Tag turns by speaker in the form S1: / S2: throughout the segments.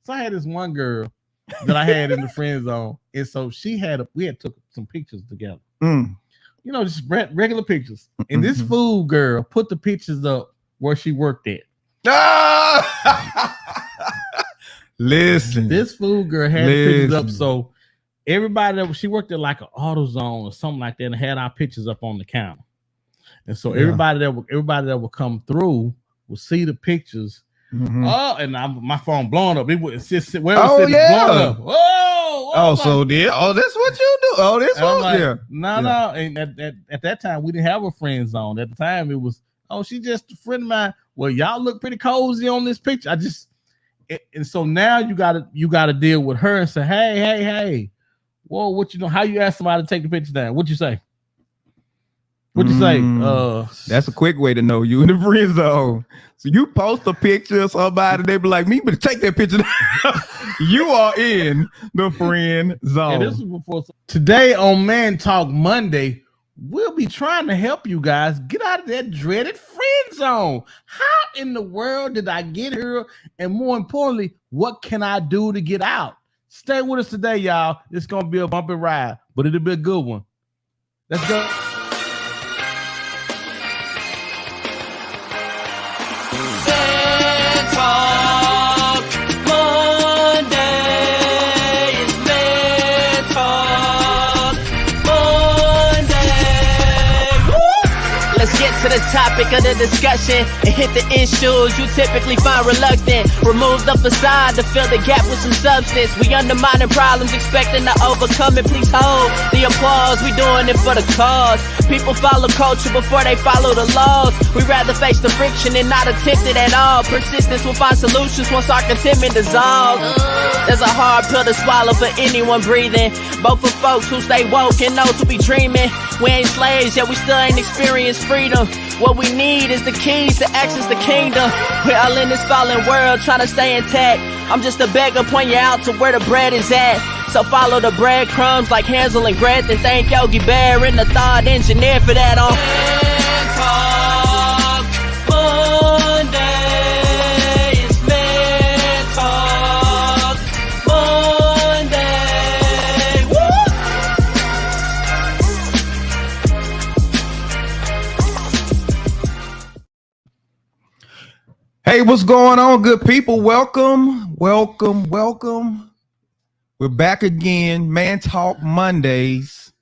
S1: So I had this one girl that I had in the friend zone, and so we had took some pictures together. You know, just regular pictures. And this fool girl put the pictures up where she worked at.
S2: Listen,
S1: this fool girl had the pictures up, so everybody that she worked at like an AutoZone or something like that, and had our pictures up on the counter. And so everybody that would come through would see the pictures. Oh, and my phone blowing up. It would sit where it was blowing up. So
S2: that's what you do. Oh, this one,
S1: like, no. And at that time, we didn't have a friend zone. At the time, it was, she's just a friend of mine. Well, y'all look pretty cozy on this picture. And so now you gotta deal with her and say, hey, whoa, what you know? How you ask somebody to take the picture down? What you say? What'd you say?
S2: That's a quick way to know you in the friend zone. So you post a picture of somebody, they be like, me, but take that picture down. You are in the friend zone.
S1: This was before. Today on Man Talk Monday, we'll be trying to help you guys get out of that dreaded friend zone. How in the world did I get here? And more importantly, what can I do to get out? Stay with us today, y'all. It's going to be a bumpy ride, but it'll be a good one. Let's go.
S3: To the topic of the discussion and hit the issues you typically find reluctant. Remove the facade to fill the gap with some substance. We undermining problems, expecting to overcome it. Please hold the applause. We doing it for the cause. People follow culture before they follow the laws. We rather face the friction and not attempt it at all. Persistence will find solutions once our contentment dissolves. There's a hard pill to swallow for anyone breathing, both for folks who stay woke and those who be dreaming. We ain't slaves, yet we still ain't experienced freedom. What we need is the keys to access the kingdom. We're all in this fallen world trying to stay intact. I'm just a beggar, point you out to where the bread is at. So follow the breadcrumbs like Hansel and Gretel. And thank Yogi Bear and the thought engineer for that on Man Talk Monday. It's Man Talk Monday.
S2: Hey, what's going on, good people? Welcome. We're back again. Man Talk Mondays.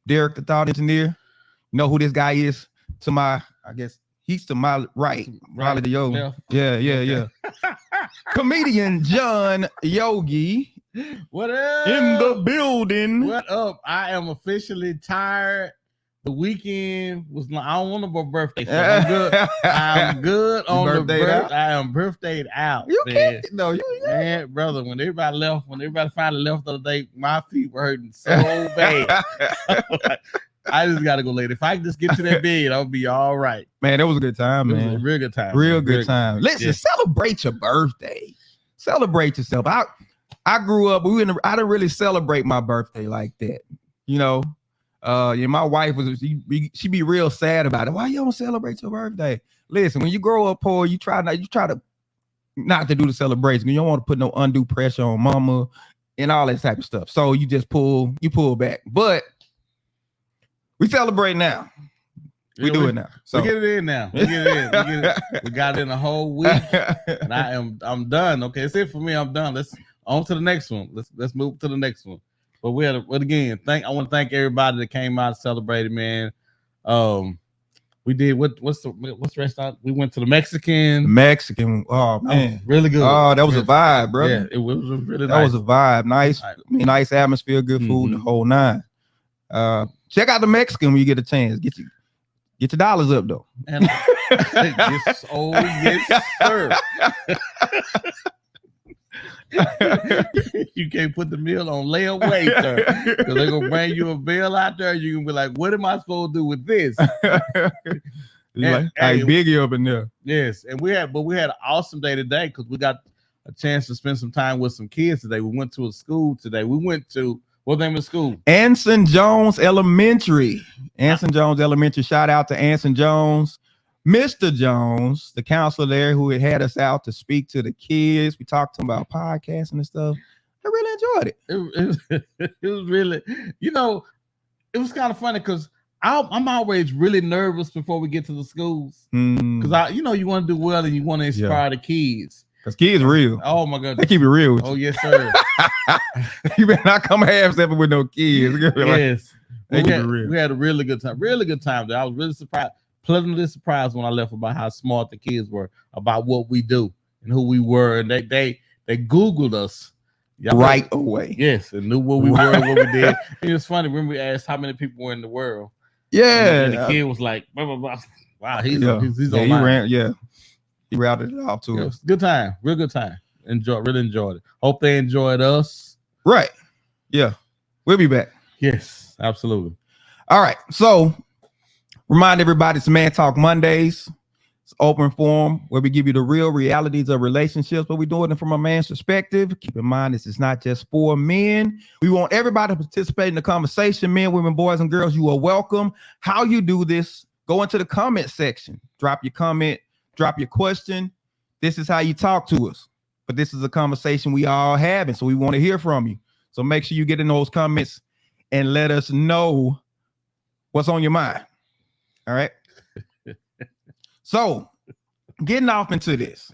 S2: Derek, the thought engineer. You know who this guy is? I guess he's to my right. Probably the Yogi. Yeah. Comedian John Yogi.
S1: What up?
S2: In the building.
S1: What up? I am officially tired. The weekend was not. I don't want no birthday. So I'm good. I'm good on the birthday. I am birthdayed out.
S2: You can't. No,
S1: man, brother. When everybody finally left the other day, my feet were hurting so bad. I just gotta go later. If I can just get to that bed, I'll be all right.
S2: Man, that was a good time, man.
S1: It was a real good time.
S2: Real good time. Listen, celebrate your birthday. Celebrate yourself. I grew up. I didn't really celebrate my birthday like that. You know. My wife she be real sad about it. Why you don't celebrate your birthday? Listen, when you grow up poor, you try to not to do the celebration. You don't want to put no undue pressure on mama and all that type of stuff. So you just pull back. But we celebrate now. We do it now. So
S1: we get it in now. We got it in a whole week, and I'm done. Okay, that's it for me. I'm done. Let's on to the next one. Let's move to the next one. But I want to thank everybody that came out and celebrated, man. We did what's the restaurant? We went to the Mexican.
S2: Oh man,
S1: really good.
S2: Oh, that was a vibe, bro.
S1: Yeah, it was really nice.
S2: That was a vibe. Nice atmosphere, good food, the whole nine. Check out the Mexican when you get a chance. Get your dollars up though.
S1: And, yes, sir. You can't put the meal on layaway, sir, because they're gonna bring you a bill out there. You can be like, "What am I supposed to do with this?"
S2: Biggie up in there.
S1: Yes, and we had an awesome day today because we got a chance to spend some time with some kids today. We went to a school today. We went to what name of school?
S2: Anson Jones Elementary. Anson Jones Elementary. Shout out to Anson Jones. Mr. Jones, the counselor there who had us out to speak to the kids. We talked to them about podcasting and stuff. I really enjoyed it.
S1: It was really, it was kind of funny because I'm always really nervous before we get to the schools because you want to do well and you want to inspire the kids.
S2: Because kids real.
S1: Oh my God,
S2: they keep it real.
S1: Oh yes, sir.
S2: You better not come half-stepping with no kids.
S1: Yes,
S2: they keep it real.
S1: We had a really good time. Really good time there. I was really surprised, pleasantly surprised when I left about how smart the kids were about what we do and who we were, and they Googled us.
S2: Right away.
S1: Yes, and knew what we were and what we did. It was funny when we asked how many people were in the world.
S2: Yeah.
S1: And the kid was like, blah, blah, blah. Wow, he's
S2: online. He routed it off to us.
S1: Good time. Real good time. Really enjoyed it. Hope they enjoyed us.
S2: Right. Yeah. We'll be back.
S1: Yes, absolutely.
S2: All right. So remind everybody it's Man Talk Mondays. It's open forum where we give you the real realities of relationships, but we do it from a man's perspective. Keep in mind, this is not just for men. We want everybody to participate in the conversation. Men, women, boys, and girls, you are welcome. How you do this, go into the comment section. Drop your comment, drop your question. This is how you talk to us. But this is a conversation we all have, and so we want to hear from you. So make sure you get in those comments and let us know what's on your mind. All right. So getting off into this.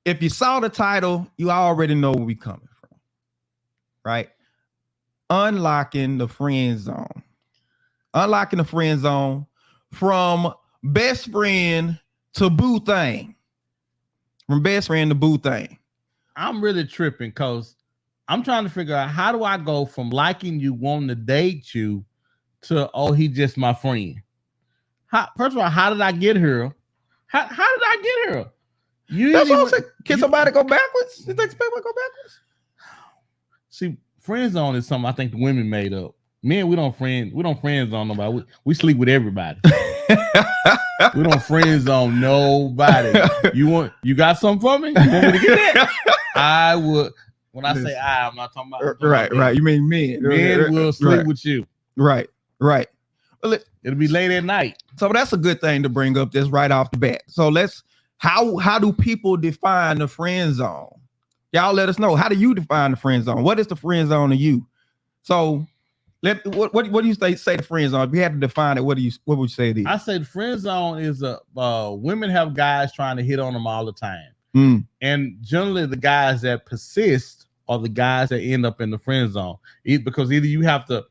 S2: If you saw the title, you already know where we coming from, right? Unlocking the friend zone. Unlocking the friend zone from best friend to Boo Thang. From best friend to Boo Thang.
S1: I'm really tripping because I'm trying to figure out how do I go from liking you, wanting to date you, to he just my friend. First of all, how did I get here? How did I get here?
S2: That's what I'm saying. Can somebody go backwards? You think somebody go backwards?
S1: See, friend zone is something I think the women made up. Men, we don't friend zone nobody. We sleep with everybody. We don't friend zone nobody. You got something for me? You want me to get that? I would. When I say I'm not talking about
S2: right. You mean men?
S1: Men will sleep with you.
S2: Right. Well,
S1: it'll be late at night.
S2: So that's a good thing to bring up just right off the bat. So how do people define the friend zone? Y'all let us know. How do you define the friend zone? What is the friend zone to you? So what do you say the friend zone? If you had to define it, what would you say it is?
S1: I say the friend zone is women have guys trying to hit on them all the time. And generally the guys that persist are the guys that end up in the friend zone. Because either you have to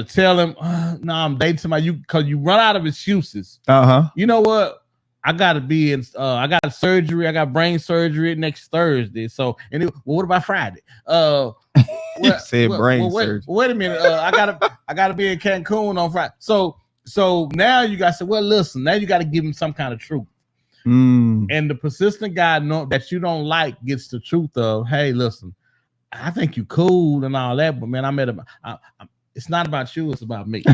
S1: tell him, no, I'm dating somebody, because you run out of excuses. You know what? I gotta be in. I got surgery. I got brain surgery next Thursday. So, what about Friday?
S2: You said brain surgery.
S1: Wait a minute. I gotta be in Cancun on Friday. So now you gotta say, well, listen. Now you gotta give him some kind of truth. And the persistent guy that you don't like gets the truth of, hey, listen, I think you cool and all that, but man, it's not about you, it's about me.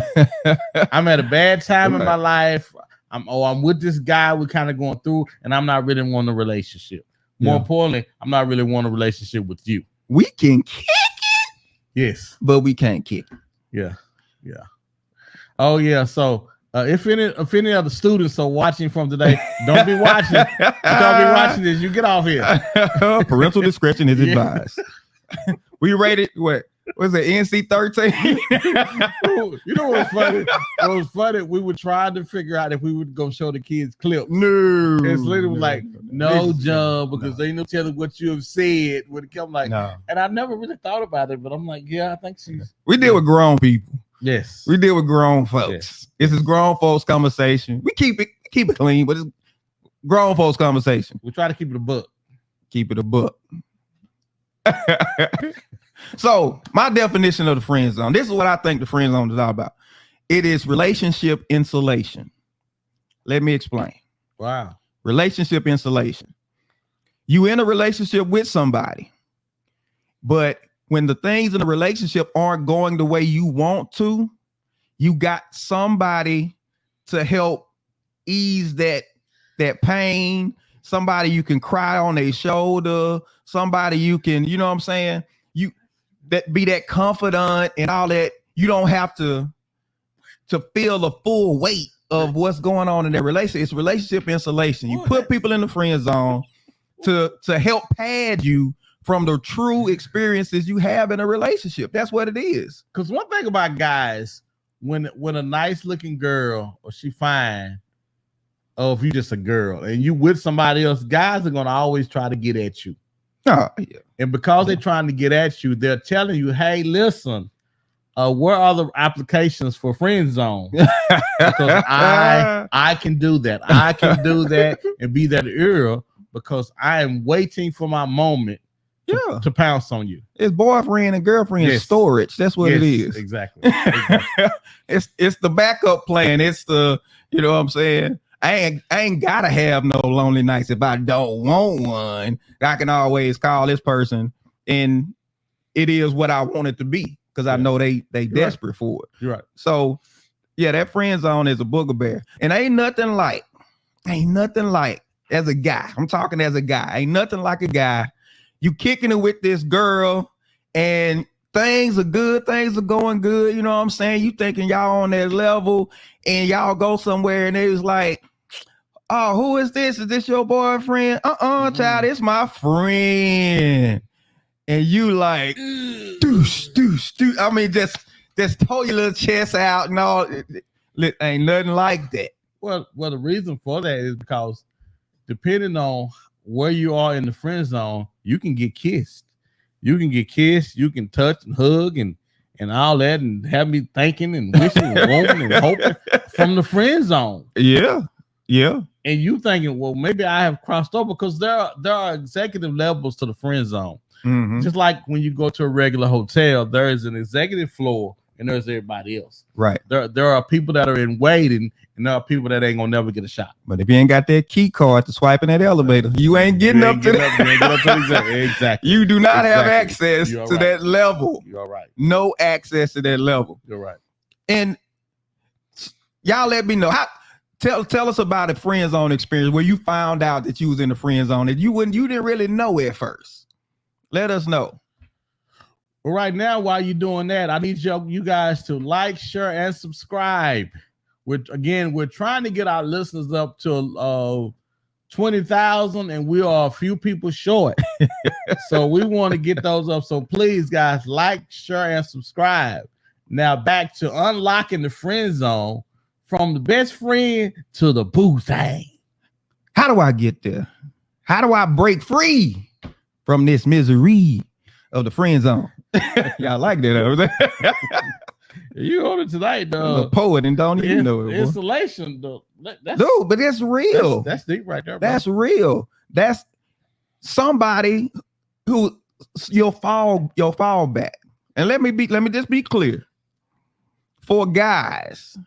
S1: I'm at a bad time in my life. I'm with this guy, we're kind of going through, and I'm not really wanting a relationship. More importantly, I'm not really wanting a relationship with you.
S2: We can kick it.
S1: Yes.
S2: But we can't kick it.
S1: Yeah. Oh, yeah. So if any of the students are watching from today, don't be watching. Don't be watching this. You get off here.
S2: Parental discretion is advised. We rated what? Was it NC-13?
S1: You know what's funny? What was funny? We were trying to figure out if we would go show the kids clips.
S2: No.
S1: It's literally like, no, John, because they know tell what you have said when it comes like, no. And I never really thought about it, but I'm like, yeah, I think she's.
S2: We deal with grown people.
S1: Yes.
S2: We deal with grown folks.
S1: Yes.
S2: This is grown folks conversation. We keep it clean, but it's grown folks conversation.
S1: We try to keep it a buck.
S2: Keep it a buck. So my definition of the friend zone, this is what I think the friend zone is all about. It is relationship insulation. Let me explain.
S1: Wow.
S2: Relationship insulation. You in a relationship with somebody, but when the things in the relationship aren't going the way you want to, you got somebody to help ease that pain, somebody you can cry on their shoulder, somebody you can, you know what I'm saying? You that be that confidant and all that. You don't have to to feel the full weight of what's going on in their relationship. It's relationship insulation. You put people in the friend zone to help pad you from the true experiences you have in a relationship. That's what it is.
S1: Because one thing about guys, when a nice looking girl or she fine, or if you just a girl and you with somebody else, guys are gonna always try to get at you.
S2: Oh, yeah.
S1: And because they're trying to get at you, they're telling you, hey, listen, where are the applications for friend zone? Because I can do that. I can do that and be that era because I am waiting for my moment to pounce on you.
S2: It's boyfriend and girlfriend storage. That's what it is.
S1: Exactly.
S2: It's the backup plan. It's the, you know what I'm saying? I ain't gotta have no lonely nights if I don't want one. I can always call this person and it is what I want it to be because I know they desperate for it.
S1: You're right.
S2: So yeah, that friend zone is a booger bear. And ain't nothing like as a guy. I'm talking as a guy. Ain't nothing like a guy. You kicking it with this girl and things are good. Things are going good. You know what I'm saying? You thinking y'all on that level and y'all go somewhere and it was like, oh, who is this? Is this your boyfriend? Child, it's my friend. And you like, doosh. I mean, just pull your little chest out and all. Ain't nothing like that.
S1: Well, the reason for that is because depending on where you are in the friend zone, you can get kissed. You can touch and hug and all that and have me thinking and wishing and wanting and hoping from the friend zone.
S2: Yeah.
S1: And you thinking, well, maybe I have crossed over because there are executive levels to the friend zone.
S2: Mm-hmm.
S1: Just like when you go to a regular hotel, there is an executive floor and there's everybody else.
S2: Right.
S1: There are people that are in waiting and there are people that ain't gonna never get a shot.
S2: But if you ain't got that key card to swipe in that elevator, you ain't getting up to
S1: that. Exactly.
S2: You do not have access to that level.
S1: You're right.
S2: No access to that level.
S1: You're right.
S2: And y'all let me know tell us about a friend zone experience where you found out that you was in the friend zone that you didn't really know at first. Let us know.
S1: Well, right now, while you're doing that, I need you guys to like, share, and subscribe. We're trying to get our listeners up to 20,000, and we are a few people short. So we want to get those up. So please, guys, like, share, and subscribe. Now back to unlocking the friend zone from the best friend to the boo thing.
S2: How do I get there? How do I break free from this misery of the friend zone? Y'all like that over there?
S1: You on it tonight, though.
S2: I'm a poet and don't even know it.
S1: Installation, though.
S2: Dude, but it's real.
S1: That's deep right there, bro.
S2: That's real. That's somebody who you'll fall back. And let me just be clear. For guys,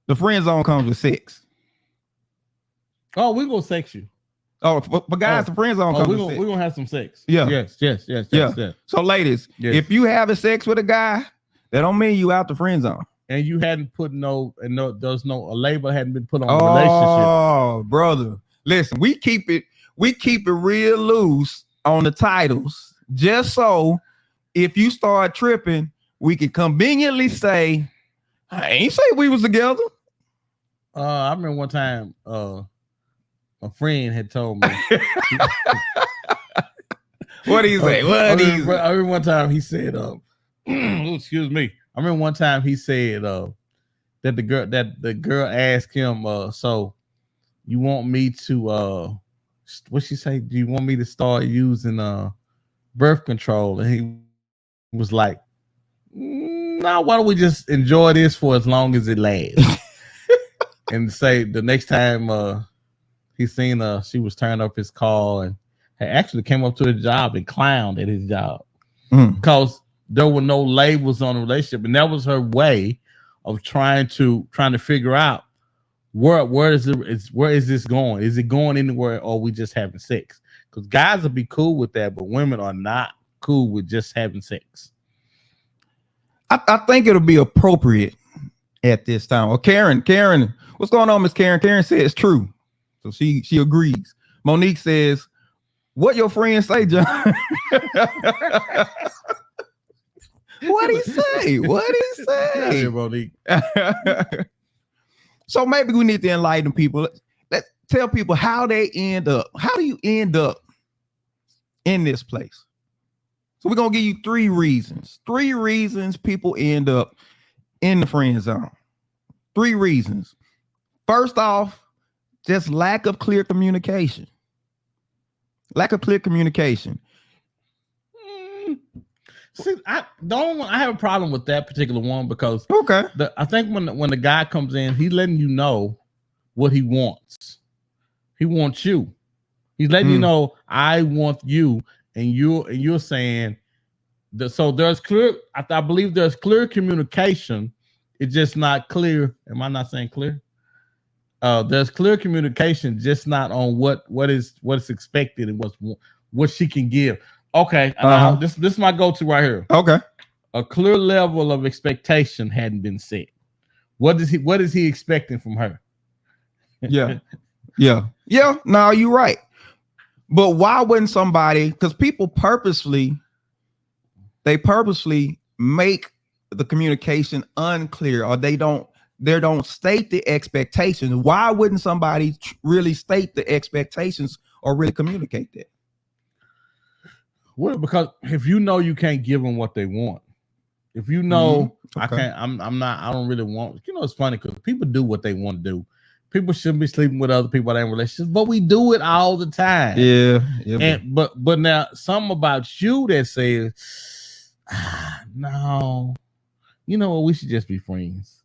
S2: the friend zone comes with sex.
S1: Oh, we're gonna sex you.
S2: Oh, for guys, the friend zone comes with sex.
S1: We're gonna have some sex.
S2: Yeah.
S1: Yes.
S2: So, ladies, if you having sex with a guy, that don't mean you out the friend zone.
S1: And you hadn't put there's no label hadn't been put on the relationship.
S2: Oh, brother. Listen, we keep it real loose on the titles, just so if you start tripping, we can conveniently say, I ain't say we was together.
S1: I remember one time a friend had told me.
S2: What do you say?
S1: I remember one time he said, excuse me. I remember one time he said that the girl asked him, so you want me to what she say? Do you want me to start using birth control? And he was like, no, why don't we just enjoy this for as long as it lasts? And say the next time he seen she was turning up his car and had actually came up to his job and clowned at his job because there were no labels on the relationship, and that was her way of trying to figure out where is this going? Is it going anywhere, or are we just having sex? Because guys will be cool with that, but women are not cool with just having sex.
S2: I think it'll be appropriate at this time. Well, Karen, what's going on, Miss Karen? Karen says it's true, so she agrees. Monique says, "What your friends say, John?" What'd he say? What'd he
S1: Yeah,
S2: say?
S1: Monique.
S2: So maybe we need to enlighten people. Let's tell people how they end up. How do you end up in this place? So we're gonna give you 3 reasons. 3 reasons people end up in the friend zone. 3 reasons. First off, just lack of clear communication. Lack of clear communication.
S1: See, I have a problem with that particular one because
S2: Okay.
S1: I think when the guy comes in, he's letting you know what he wants. He wants you. He's letting you know I want you, and you're saying that. So there's clear. I believe there's clear communication. It's just not clear. Am I not saying clear? There's clear communication, just not on what is expected and what she can give. Okay, this is my go-to right here.
S2: Okay.
S1: A clear level of expectation hadn't been set. What is he expecting from her?
S2: Yeah. No, you're right. But why wouldn't somebody? Because people purposely make the communication unclear, or they don't state the expectations. Why wouldn't somebody really state the expectations or really communicate that?
S1: Well, because if you know you can't give them what they want, if you know I don't really want. It's funny because people do what they want to do. People shouldn't be sleeping with other people that are in relationships, but we do it all the time.
S2: Yeah.
S1: But now something about you that says, no, you know what? We should just be friends.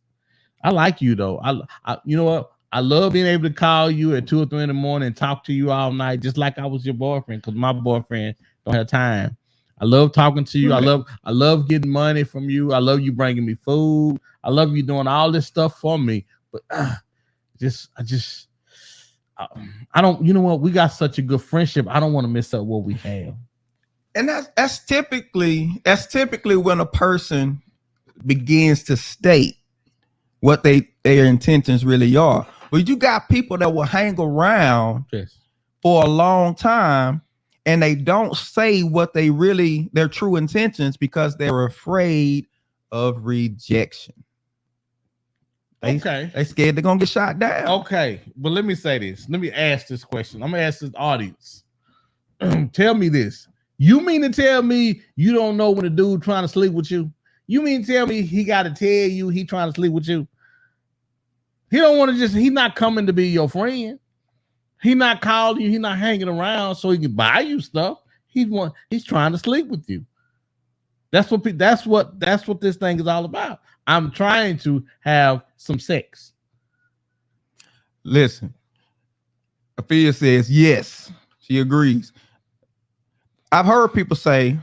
S1: I like you though. I you know what? I love being able to call you at 2 or 3 in the morning and talk to you all night, just like I was your boyfriend. Because my boyfriend don't have time. I love talking to you. I love getting money from you. I love you bringing me food. I love you doing all this stuff for me. But I don't. You know what? We got such a good friendship. I don't want to mess up what we have.
S2: And that's typically when a person begins to state what their intentions really are. But you got people that will hang around for a long time and they don't say what their true intentions because they're afraid of rejection. They scared they're gonna get shot down.
S1: Okay, but let me say this. Let me ask this question. I'm gonna ask this audience. Tell me this. You mean to tell me you don't know when a dude trying to sleep with you? You mean to tell me he got to tell you he trying to sleep with you? He don't want to he's not coming to be your friend. He not calling you. He not hanging around so he can buy you stuff. He's trying to sleep with you. That's what this thing is all about. I'm trying to have some sex.
S2: Listen, Afia says yes. She agrees. I've heard people say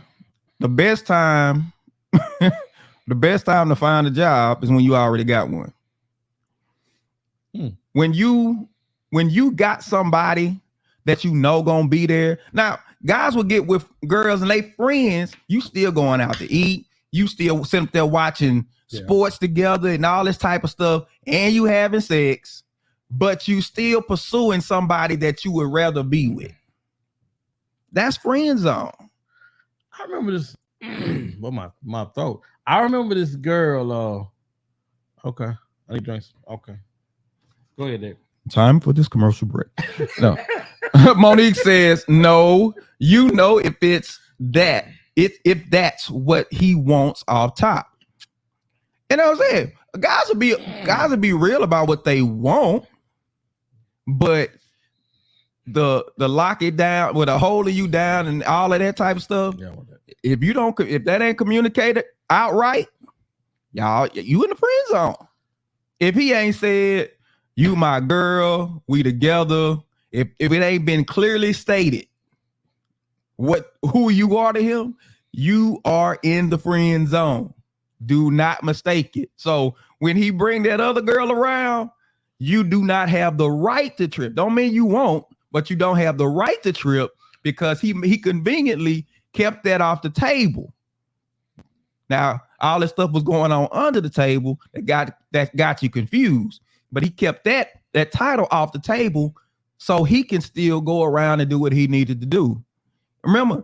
S2: the best time to find a job is when you already got one. When you got somebody that you know gonna be there. Now, guys will get with girls and they friends. You still going out to eat. You still sitting there watching sports together and all this type of stuff, and you having sex, but you still pursuing somebody that you would rather be with. That's friend zone.
S1: I remember this. my throat. I remember this girl. Okay, I need drinks. Okay, go ahead, Dave.
S2: Time for this commercial break. No, Monique says no. You know if it's that, if that's what he wants off top. And I was saying, guys will be real about what they want, but the lock it down with a holding you down and all of that type of stuff. Yeah, if that ain't communicated outright, y'all, you in the friend zone. If he ain't said you my girl, we together, if it ain't been clearly stated who you are to him, you are in the friend zone. Do not mistake it. So when he bring that other girl around, you do not have the right to trip. Don't mean you won't, but you don't have the right to trip because he conveniently kept that off the table. Now, all this stuff was going on under the table that got you confused, but he kept that title off the table so he can still go around and do what he needed to do. Remember,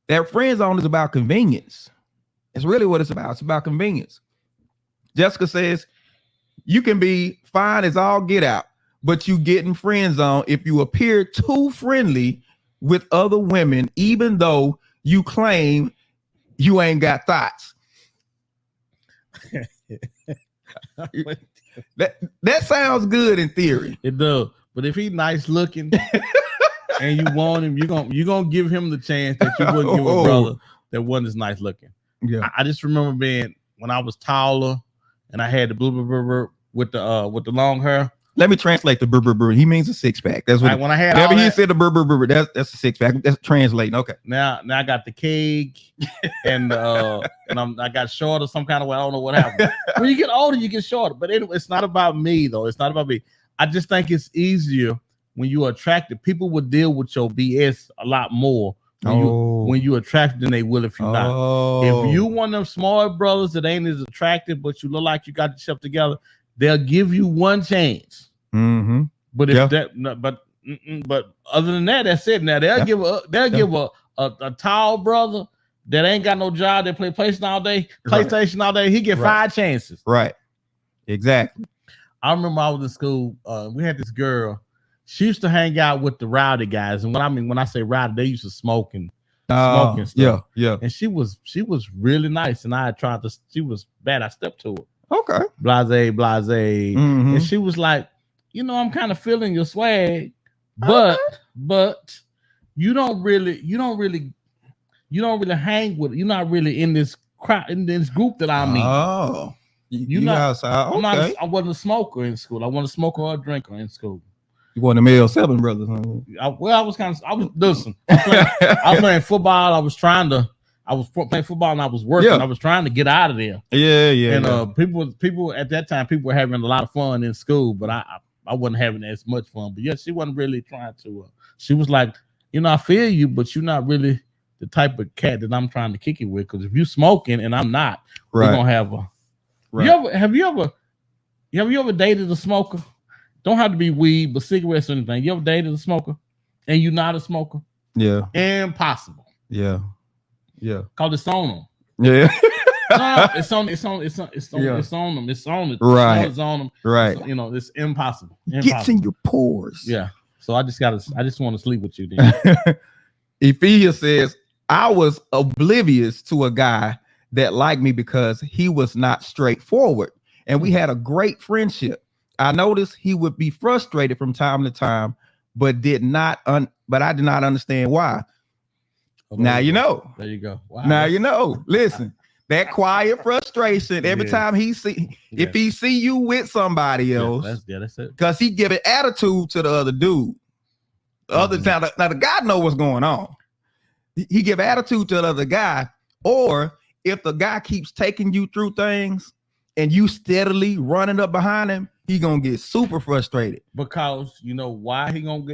S2: that friend zone is about convenience. It's really what it's about. It's about convenience. Jessica says, you can be fine as all get out, but you get in friend zone if you appear too friendly with other women, even though you claim you ain't got thoughts. That sounds good in theory.
S1: It does. But if he's nice looking and you want him, you're gonna give him the chance that you wouldn't give a brother that wasn't as nice looking.
S2: Yeah.
S1: I just remember being when I was taller and I had the blue with the long hair.
S2: Let me translate the brr. He means a six pack. That's what
S1: when I had
S2: whenever he said the brr, that's a six pack. That's translating. Okay.
S1: Now I got the cake and I got shorter some kind of way. I don't know what happened. When you get older, you get shorter. But anyway, it's not about me though. It's not about me. I just think it's easier when you're attracted. People will deal with your BS a lot more when you attracted than they will if you're not. If you one of them smart brothers that ain't as attractive, but you look like you got yourself together, they'll give you one chance.
S2: Mm-hmm.
S1: But if but other than that, that's it. Now they'll give a tall brother that ain't got no job that play PlayStation all day. He get 5 chances.
S2: Right. Exactly.
S1: I remember I was in school. We had this girl. She used to hang out with the rowdy guys, and when I say rowdy, they used to smoke and stuff.
S2: Yeah.
S1: And she was really nice, and I had tried to. She was bad. I stepped to her.
S2: Okay.
S1: Blase.
S2: Mm-hmm.
S1: And she was like, I'm kind of feeling your swag, but you don't really hang with. You're not really in this crowd, in this group that I'm in.
S2: Oh, you not outside. Okay.
S1: I wasn't a smoker in school. I wasn't a smoker or a drinker in school.
S2: You want the male 7 brothers? Huh?
S1: I was playing football. I was playing football and I was working. I was trying to get out of there.
S2: Yeah.
S1: And people at that time, people were having a lot of fun in school, but I wasn't having as much fun. But yeah, she wasn't really trying to. She was like, I feel you, but you're not really the type of cat that I'm trying to kick it with. Because if you smoking and I'm not, we're gonna have a. Right. Have you ever dated a smoker? Don't have to be weed, but cigarettes or anything. You ever dated a smoker and you're not a smoker?
S2: Yeah.
S1: Impossible.
S2: Yeah.
S1: Cause it's on them.
S2: Yeah.
S1: No, it's on them. It's on it.
S2: Right.
S1: It's on them.
S2: Right.
S1: So, it's impossible.
S2: Gets in your pores.
S1: Yeah. So I just want to sleep with you then.
S2: Ephesians says, I was oblivious to a guy that liked me because he was not straightforward. And we had a great friendship. I noticed he would be frustrated from time to time, but I did not understand why. Now you know.
S1: There you go. Wow.
S2: Now you know. Listen, that quiet frustration every time if he see you with somebody else,
S1: that's it.
S2: Because he give an attitude to the other dude. Now the guy know what's going on. He give attitude to the other guy, or if the guy keeps taking you through things and you steadily running up behind him, he gonna get super frustrated.
S1: Because why he gonna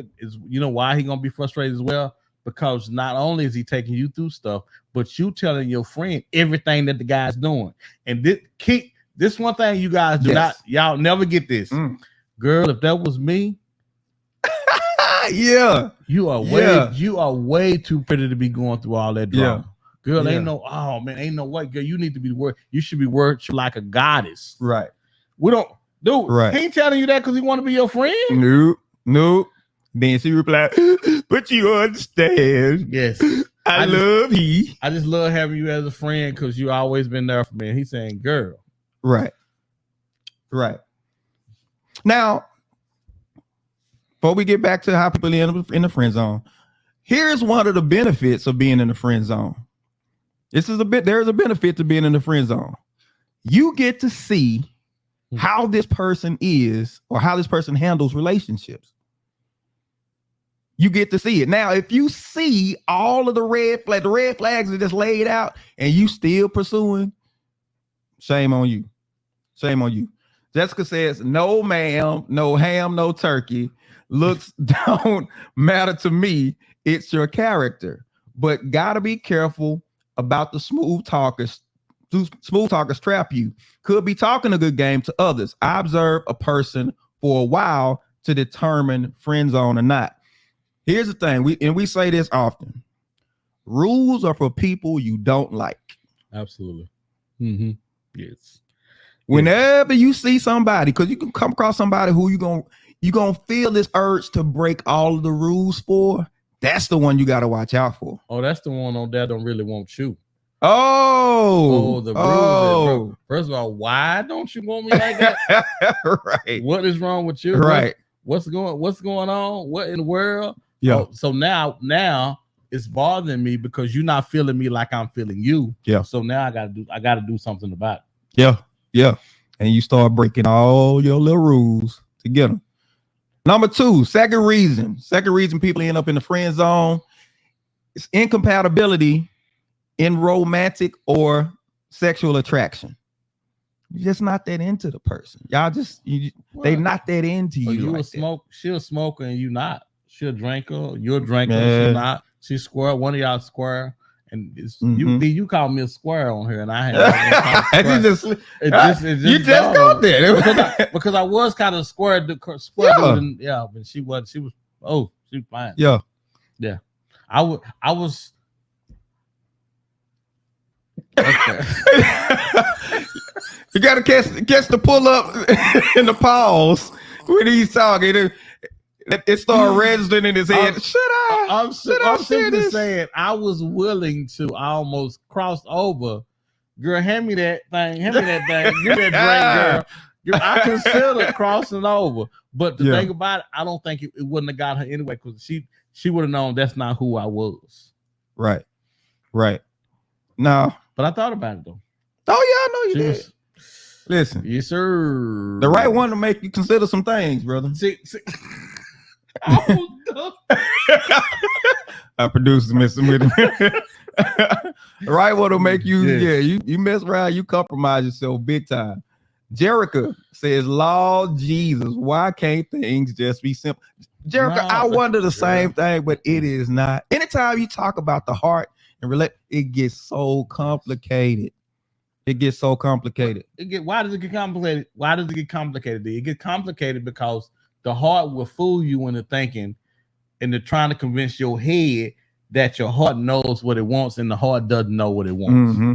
S1: be frustrated as well? Because not only is he taking you through stuff, but you telling your friend everything that the guy's doing. And this one thing you guys do not, y'all never get this. Girl, if that was me, you are way too pretty to be going through all that drama. Girl, ain't no way, girl. You need to be worth. You should be worth like a goddess.
S2: Right.
S1: We don't, dude.
S2: Right.
S1: He ain't telling you that because he want to be your friend.
S2: Nope. Then she replied, "But you understand?
S1: Yes,
S2: I just
S1: love having you as a friend because you always been there for me." And he's saying, "Girl,
S2: right." Now, before we get back to how people end up in the friend zone, here's one of the benefits of being in the friend zone. There's a benefit to being in the friend zone. You get to see how this person is or how this person handles relationships. You get to see it. Now, if you see all of the red flags are just laid out and you still pursuing, shame on you. Shame on you. Jessica says, no ma'am, no ham, no turkey. Looks don't matter to me. It's your character. But gotta be careful about the smooth talkers. Smooth talkers trap you. Could be talking a good game to others. I observe a person for a while to determine friend zone or not. Here's the thing, we say this often. Rules are for people you don't like.
S1: Absolutely. Mm-hmm. Yes.
S2: Whenever you see somebody, because you can come across somebody who you gonna feel this urge to break all of the rules for. That's the one you got to watch out for.
S1: Oh, that's the one on that don't really want you.
S2: Oh,
S1: the rules. Bro. First of all, why don't you want me like that?
S2: Right.
S1: What is wrong with you?
S2: Right.
S1: What's going on? What in the world?
S2: Yeah.
S1: Oh, so now it's bothering me because you're not feeling me like I'm feeling you.
S2: Yeah.
S1: So now I gotta do something about it.
S2: Yeah. Yeah. And you start breaking all your little rules to get them. Number 2, second reason people end up in the friend zone is incompatibility in romantic or sexual attraction. You're just not that into the person. Y'all they not that into you.
S1: You
S2: like
S1: she a smoker and you not. She a drinker, you're a drinker, she not. She's square, one of y'all square. And you call me a square on here, and I had
S2: you just got there
S1: because I was kind of square dude, and, but she was fine.
S2: Yeah.
S1: I was okay.
S2: You gotta catch the pull up in the pause when he's talking. It started registering in his head.
S1: I'm simply saying I was willing to almost cross over. Girl, hand me that thing. Give me that drink, girl. I considered crossing over, but the thing about it, I don't think it wouldn't have got her anyway because she would have known that's not who I was.
S2: Right. No,
S1: but I thought about it though.
S2: Oh yeah, I know you did. Listen,
S1: yes sir.
S2: The right one to make you consider some things, brother.
S1: See.
S2: Our producer messing with him. The right one to make you, you mess around, you compromise yourself big time. Jerica says, Lord Jesus, why can't things just be simple? Jerica, I wonder the same thing, but it is not. Anytime you talk about the heart and it gets so complicated. Why does it get complicated?
S1: It gets complicated because the heart will fool you into thinking and they're trying to convince your head that your heart knows what it wants and the heart doesn't know what it wants.
S2: Mm-hmm.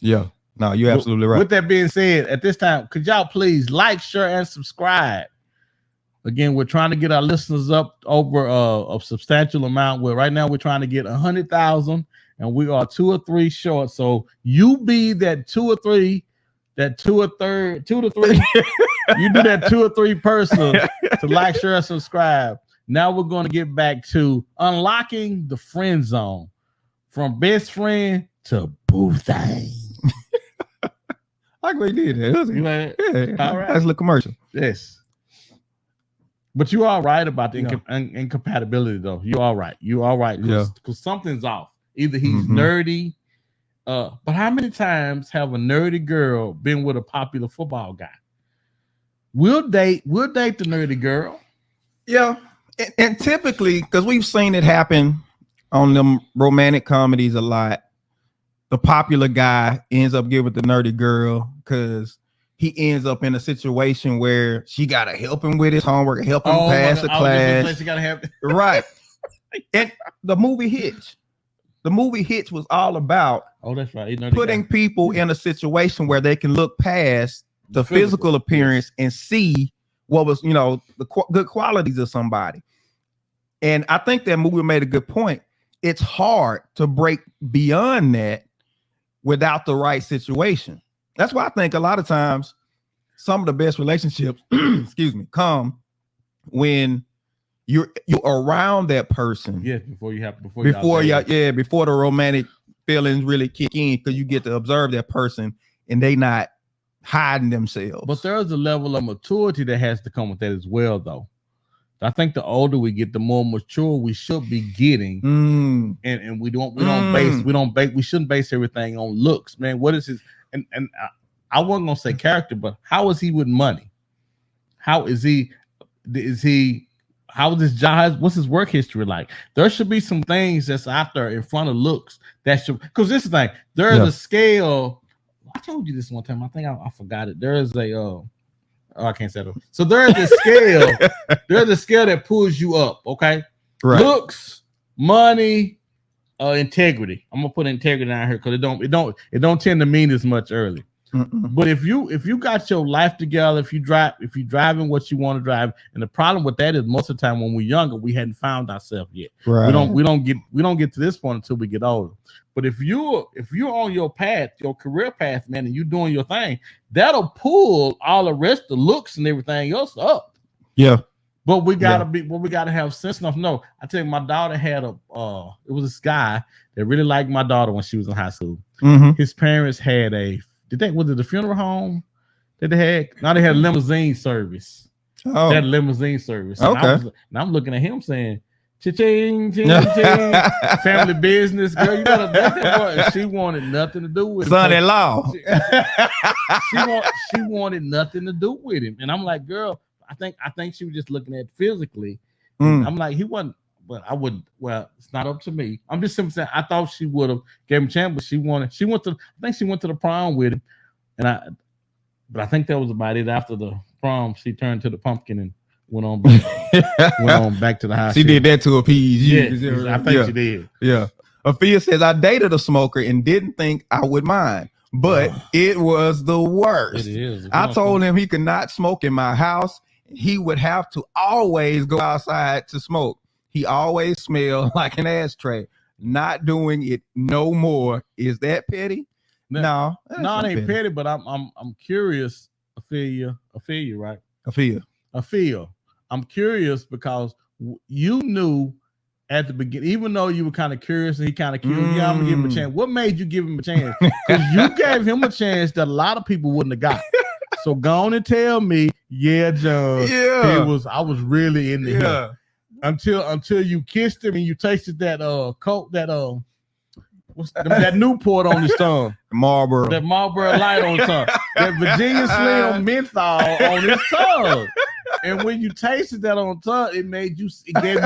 S2: Yeah. No, you're absolutely right.
S1: With that being said, at this time, could y'all please like, share, and subscribe? Again, we're trying to get our listeners up over a substantial amount. Right now we're trying to get 100,000 and we are 2 or 3 short. So you be that 2 or 3. You do that 2 or 3 person to like, share, and subscribe. Now we're going to get back to unlocking the friend zone from best friend to Boo Thang.
S2: I agree, did that. Yeah, all right. Nice little commercial.
S1: Yes, but you are right about the incompatibility, though. You are right. Because something's off. Either he's nerdy. But how many times have a nerdy girl been with a popular football guy? We'll date the nerdy girl.
S2: Yeah. And typically, because we've seen it happen on them romantic comedies a lot, the popular guy ends up getting with the nerdy girl because he ends up in a situation where she got to help him with his homework, help him pass the class.
S1: She gotta help.
S2: Right. And the movie Hitch was all about
S1: that's right.
S2: putting people in a situation where they can look past the physical appearance and see what was, the good qualities of somebody. And I think that movie made a good point. It's hard to break beyond that without the right situation. That's why I think a lot of times some of the best relationships, come when you're around that person.
S1: Yeah, before
S2: the romantic feelings really kick in, because you get to observe that person and they not hiding themselves.
S1: But there's a level of maturity that has to come with that as well, though. I think the older we get, the more mature we should be getting, and we shouldn't base everything on looks, man. What is his? And I wasn't gonna say character, but how is he with money? How is he? How is his job? What's his work history like? There should be some things that's out there in front of looks that should, because this is the thing. There is a scale. I told you this one time. I think I forgot it. There is a I can't say it. So there is a scale. There's a scale that pulls you up. Okay,
S2: right.
S1: Looks, money, integrity. I'm gonna put integrity down here because it don't tend to mean as much early. But if you got your life together, if you driving what you want to drive, and the problem with that is most of the time when we're younger, we hadn't found ourselves yet.
S2: Right.
S1: We don't get to this point until we get older. But if you're on your path, your career path, man, and you're doing your thing, that'll pull all the rest, the looks and everything else up.
S2: Yeah.
S1: But we gotta have sense enough. No, I tell you, my daughter had it was this guy that really liked my daughter when she was in high school. His parents had was it the funeral home that they had? Now they had a limousine service.
S2: Oh,
S1: they had a limousine service.
S2: Okay.
S1: And I'm looking at him saying, "Cha-ching, ching, ching, family business, girl. You got a she wanted nothing to do with
S2: son-in-law.
S1: She wanted nothing to do with him, and I'm like, girl, I think she was just looking at it physically. I'm like, he wasn't. But I wouldn't. Well, it's not up to me. I'm just simply saying I thought she would have gave him a chance, but she went to. I think she went to the prom with him, but I think that was about it. After the prom, she turned to the pumpkin and went on back to the house.
S2: She did that to appease you.
S1: Yes, I think she did.
S2: Yeah. Afia says, I dated a smoker and didn't think I would mind, but it was the worst.
S1: It is.
S2: I told him he could not smoke in my house. He would have to always go outside to smoke. He always smelled like an ashtray. Not doing it no more. Is that petty? No,
S1: it ain't petty. But I'm curious. Afia, right? Afia. I'm curious because you knew at the beginning, even though you were kind of curious and he kind of curious. Yeah, I'm gonna give him a chance. What made you give him a chance? Because you gave him a chance that a lot of people wouldn't have got. So go on and tell me, John.
S2: Yeah,
S1: I was really into him. Until you kissed him and you tasted that coat, that that Newport on his tongue,
S2: Marlboro,
S1: that Marlboro Light on his tongue, that Virginia Slim menthol on his tongue. And when you tasted that on tongue, it gave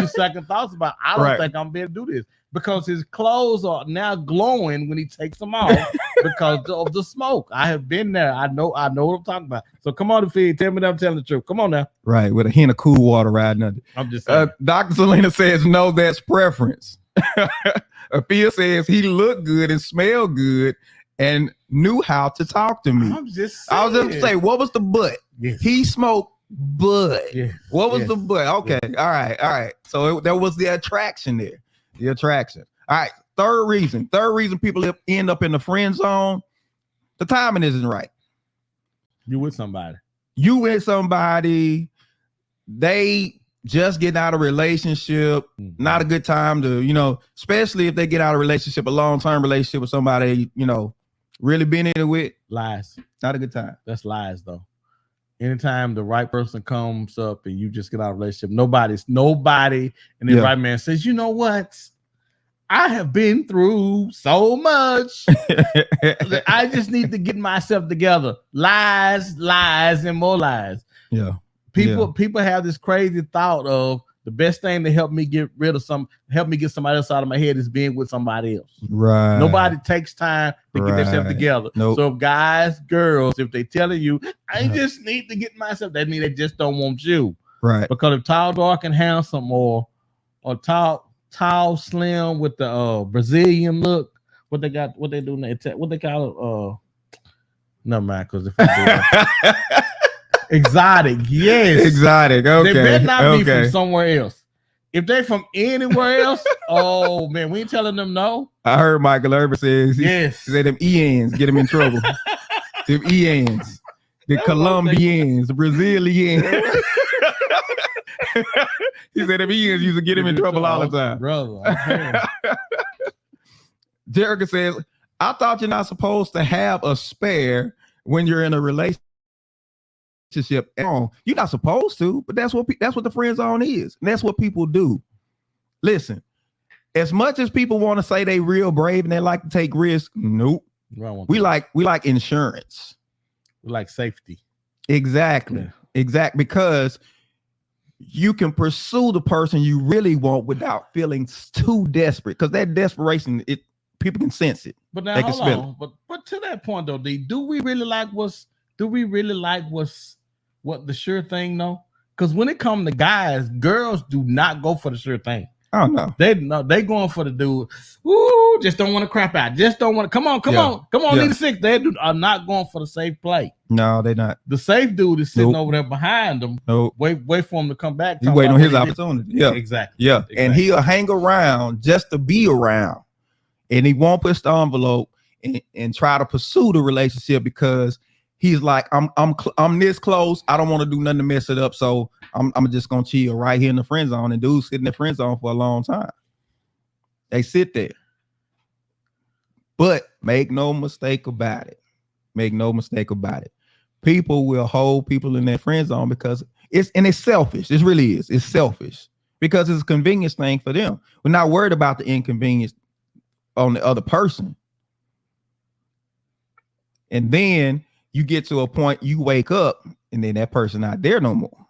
S1: you second thoughts about, I don't think I'm able to do this, because his clothes are now glowing when he takes them off because of the smoke. I have been there. I know what I'm talking about. So come on, Feed. Tell me that I'm telling the truth. Come on now.
S2: Right, with a hint of cool water riding under.
S1: I'm just saying.
S2: Dr. Selena says, no, that's preference. Afia says he looked good and smelled good and knew how to talk to me.
S1: I was just
S2: saying, what was the but?
S1: Yes.
S2: He smoked bud.
S1: Yes.
S2: What was the but? Okay. Yes. All right. So there was the attraction there. The attraction. All right. Third reason people end up in the friend zone. The timing isn't right.
S1: You with somebody.
S2: They just getting out of a relationship. Not a good time to, especially if they get out of a relationship, a long-term relationship with somebody, really been in it with.
S1: Lies.
S2: Not a good time.
S1: That's lies though. Anytime the right person comes up and you just get out of a relationship, nobody, and the right man says, you know what? I have been through so much. I just need to get myself together. Lies, and more lies.
S2: Yeah.
S1: People have this crazy thought of the best thing to help me get somebody else out of my head is being with somebody else.
S2: Right.
S1: Nobody takes time to get themselves together.
S2: Nope.
S1: So guys, girls, if they telling you, I just need to get myself, that means they just don't want you.
S2: Right.
S1: Because if tall, dark, and handsome, or tall, slim with the Brazilian look, what they do now, what they call it, never mind, because if I do exotic, yes.
S2: Exotic, okay.
S1: They better not be from somewhere else. If they from anywhere else, oh man, we ain't telling them no.
S2: I heard Michael Irvin says, he said them ENs get him in trouble. Them ENs, the Colombians, the Brazilians. He said them ENs used to get him in trouble all the time.
S1: Brother.
S2: Jerica says, I thought you're not supposed to have a spare when you're in a relationship. You're not supposed to, but that's what the friend zone is, and that's what people do. Listen, as much as people want to say they real brave and they like to take risks, nope. We like insurance.
S1: We like safety.
S2: Exactly. Because you can pursue the person you really want without feeling too desperate. Because that desperation, people can sense it.
S1: But now hold on. But to that point though, do we really like what's what the sure thing though? Because when it comes to guys, girls do not go for the sure thing.
S2: I don't know.
S1: They going for the dude. Ooh, just don't want to crap out. Just don't want to. Come on.
S2: Yeah.
S1: Need a six. They are not going for the safe play.
S2: No, they're not.
S1: The safe dude is sitting over there behind them.
S2: Nope.
S1: Wait for him to come back.
S2: He's waiting on his opportunity. Yeah,
S1: exactly.
S2: Yeah, and he'll hang around just to be around, and he won't push the envelope and try to pursue the relationship because he's like, I'm this close. I don't want to do nothing to mess it up, so I'm just gonna chill right here in the friend zone. And dudes sit in the friend zone for a long time. They sit there, but make no mistake about it. Make no mistake about it. People will hold people in their friend zone because it's selfish. It really is. It's selfish because it's a convenience thing for them. We're not worried about the inconvenience on the other person. And then you get to a point, you wake up, and then that person not there no more.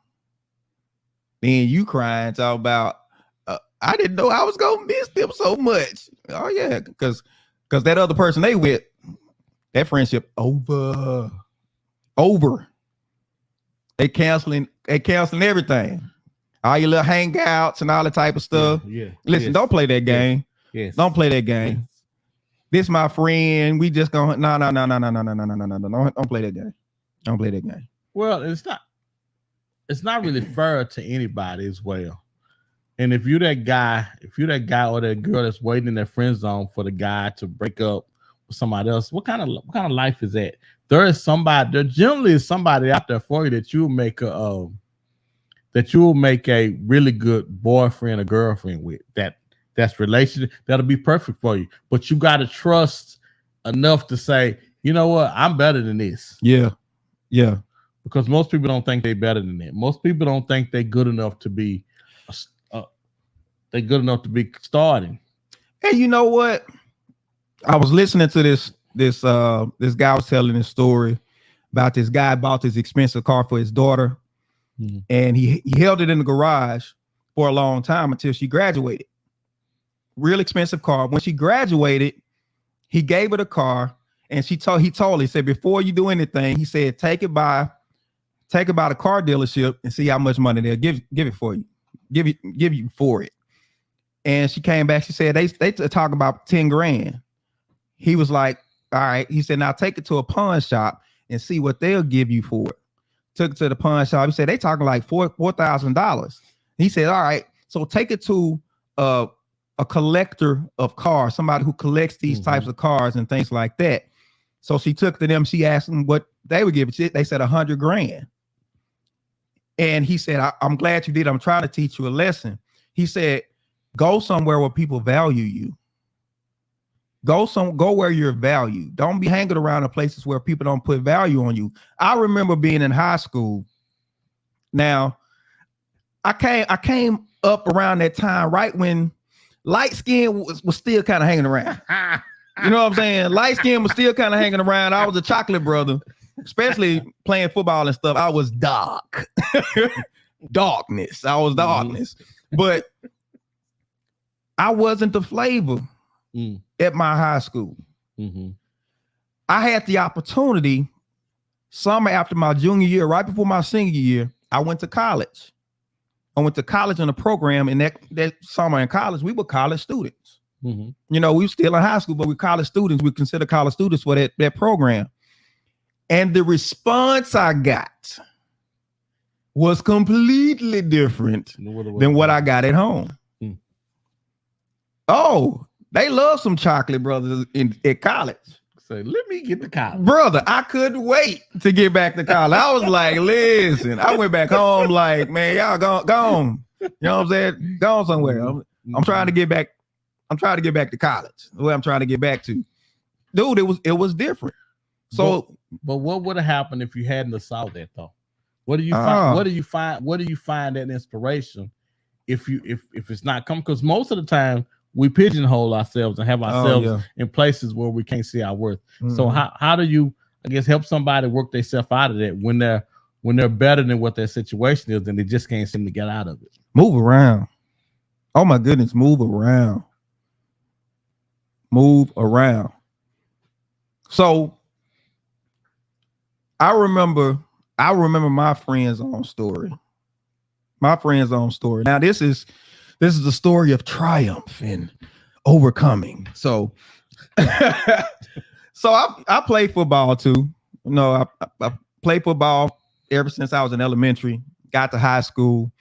S2: Then you crying, talk about, I didn't know I was gonna miss them so much. Oh yeah, because that other person they with, that friendship over. They canceling everything. All your little hangouts and all that type of stuff.
S1: Yeah.
S2: Listen, don't play that game.
S1: Yes.
S2: Don't play that game.
S1: Yes.
S2: This my friend. We just gonna no. Don't play that game. Don't play that game.
S1: Well, it's not really fair to anybody as well. And if you're that guy or that girl that's waiting in their friend zone for the guy to break up with somebody else, what kind of life is that? There generally is somebody out there for you that you'll make a really good boyfriend or girlfriend with. That's relationship that'll be perfect for you. But you got to trust enough to say, you know what, I'm better than this.
S2: Yeah.
S1: Because most people don't think they're better than that. Most people don't think they're good enough to be starting.
S2: Hey, you know what? I was listening to this guy was telling this story about this guy bought this expensive car for his daughter, and he held it in the garage for a long time until she graduated. Real expensive car. When she graduated, he gave her the car, and he said, before you do anything, he said, take it by the car dealership and see how much money they'll give it for you, give you for it. And she came back. She said they talk about 10 grand. He was like, all right. He said, now take it to a pawn shop and see what they'll give you for it. Took it to the pawn shop. He said they talking like $4,000. He said, all right, so take it to a collector of cars, somebody who collects these types of cars and things like that. So she took to them. She asked them what they would give it. They said 100 grand. And he said, I'm glad you did. I'm trying to teach you a lesson. He said, go somewhere where people value you. Go where you're valued. Don't be hanging around in places where people don't put value on you. I remember being in high school. Now, I came up around that time right when light skin was still kind of hanging around. You know what I'm saying? Light skin was still kind of hanging around. I was a chocolate brother, especially playing football and stuff. I was dark. Darkness. I was darkness. But I wasn't the flavor at my high school. I had the opportunity summer after my junior year, right before my senior year, I went to college. I went to college on a program, and that summer in college, we were college students. You know, we were still in high school, but we college students. We consider college students for that program. And the response I got was completely different than what I got at home. Oh, they love some chocolate brothers at college.
S1: So let me get to college.
S2: Brother, I couldn't wait to get back to college. I was like, listen, I went back home like, man, y'all go on. You know what I'm saying? Go on somewhere. I'm trying to get back. I'm trying to get back to college. Where I'm trying to get back to. Dude, it was different. So
S1: but what would have happened if you hadn't saw that though? What do you find? What do you find that inspiration if it's not coming? Because most of the time we pigeonhole ourselves and have ourselves in places where we can't see our worth. So how do you, I guess, help somebody work themselves out of that when they're better than what their situation is and they just can't seem to get out of it?
S2: Move around. Oh my goodness, move around. Move around. So I remember my friend zone story. My friend zone story. Now this is This is a story of triumph and overcoming. So, so I played football too. I played football ever since I was in elementary. Got to high school,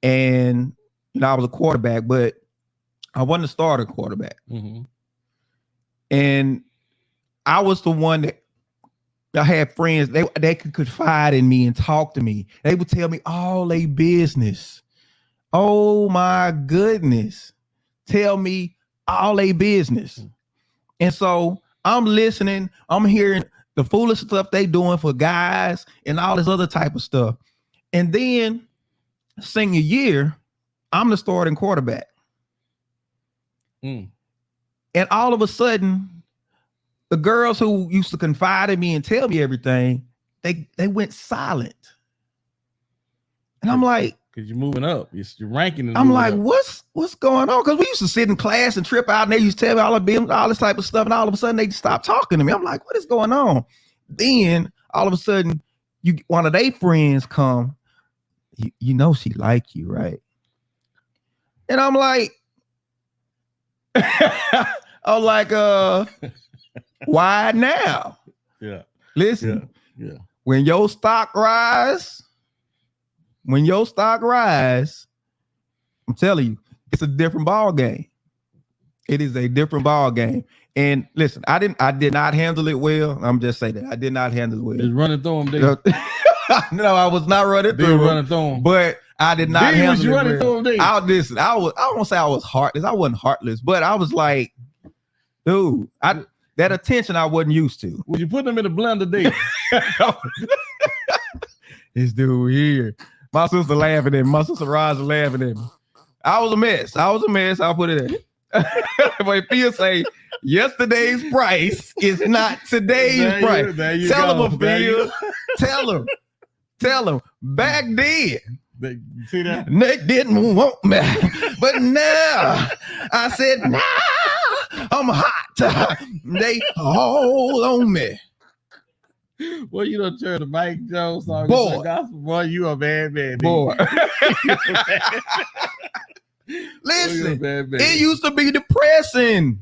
S2: and I was a quarterback, but I wasn't a starter quarterback.
S1: Mm-hmm.
S2: And I was the one that I had friends. They could confide in me and talk to me. They would tell me all their business. Oh my goodness. Tell me all their business. And so I'm listening. I'm hearing the foolish stuff they doing for guys and all this other type of stuff. And then senior year, I'm the starting quarterback.
S1: Mm.
S2: And all of a sudden, the girls who used to confide in me and tell me everything, they went silent. And I'm like,
S1: because you're moving up, you're ranking.
S2: I'm like, what's going on? Because we used to sit in class and trip out, and they used to tell me all this type of stuff, and all of a sudden they stopped talking to me. I'm like, what is going on? Then all of a sudden, one of their friends come, you know she like you, right? And I'm like, why now?
S1: Yeah.
S2: Listen,
S1: yeah.
S2: When your stock rise, I'm telling you, it's a different ball game. It is a different ball game. And listen, I did not handle it well. I'm just saying that I did not handle it well.
S1: Just running through them.
S2: No, I was not running through them. But I did not handle it well. I won't say I was heartless. I wasn't heartless, but I was like, dude, that attention I wasn't used to.
S1: Would you put them in a blender, D?
S2: This dude here. My sister laughing at me. My sister Roz laughing at me. I was a mess. I'll put it in. But Phil say, yesterday's price is not today's price. Tell him, Phil. Tell him. Back then,
S1: see that?
S2: Nick didn't want me. But now, I said, now I'm hot. They all on me.
S1: Well, you don't turn the Mike Jones song.
S2: Boy.
S1: Boy, you a bad man.
S2: Boy. Listen, it used to be depressing.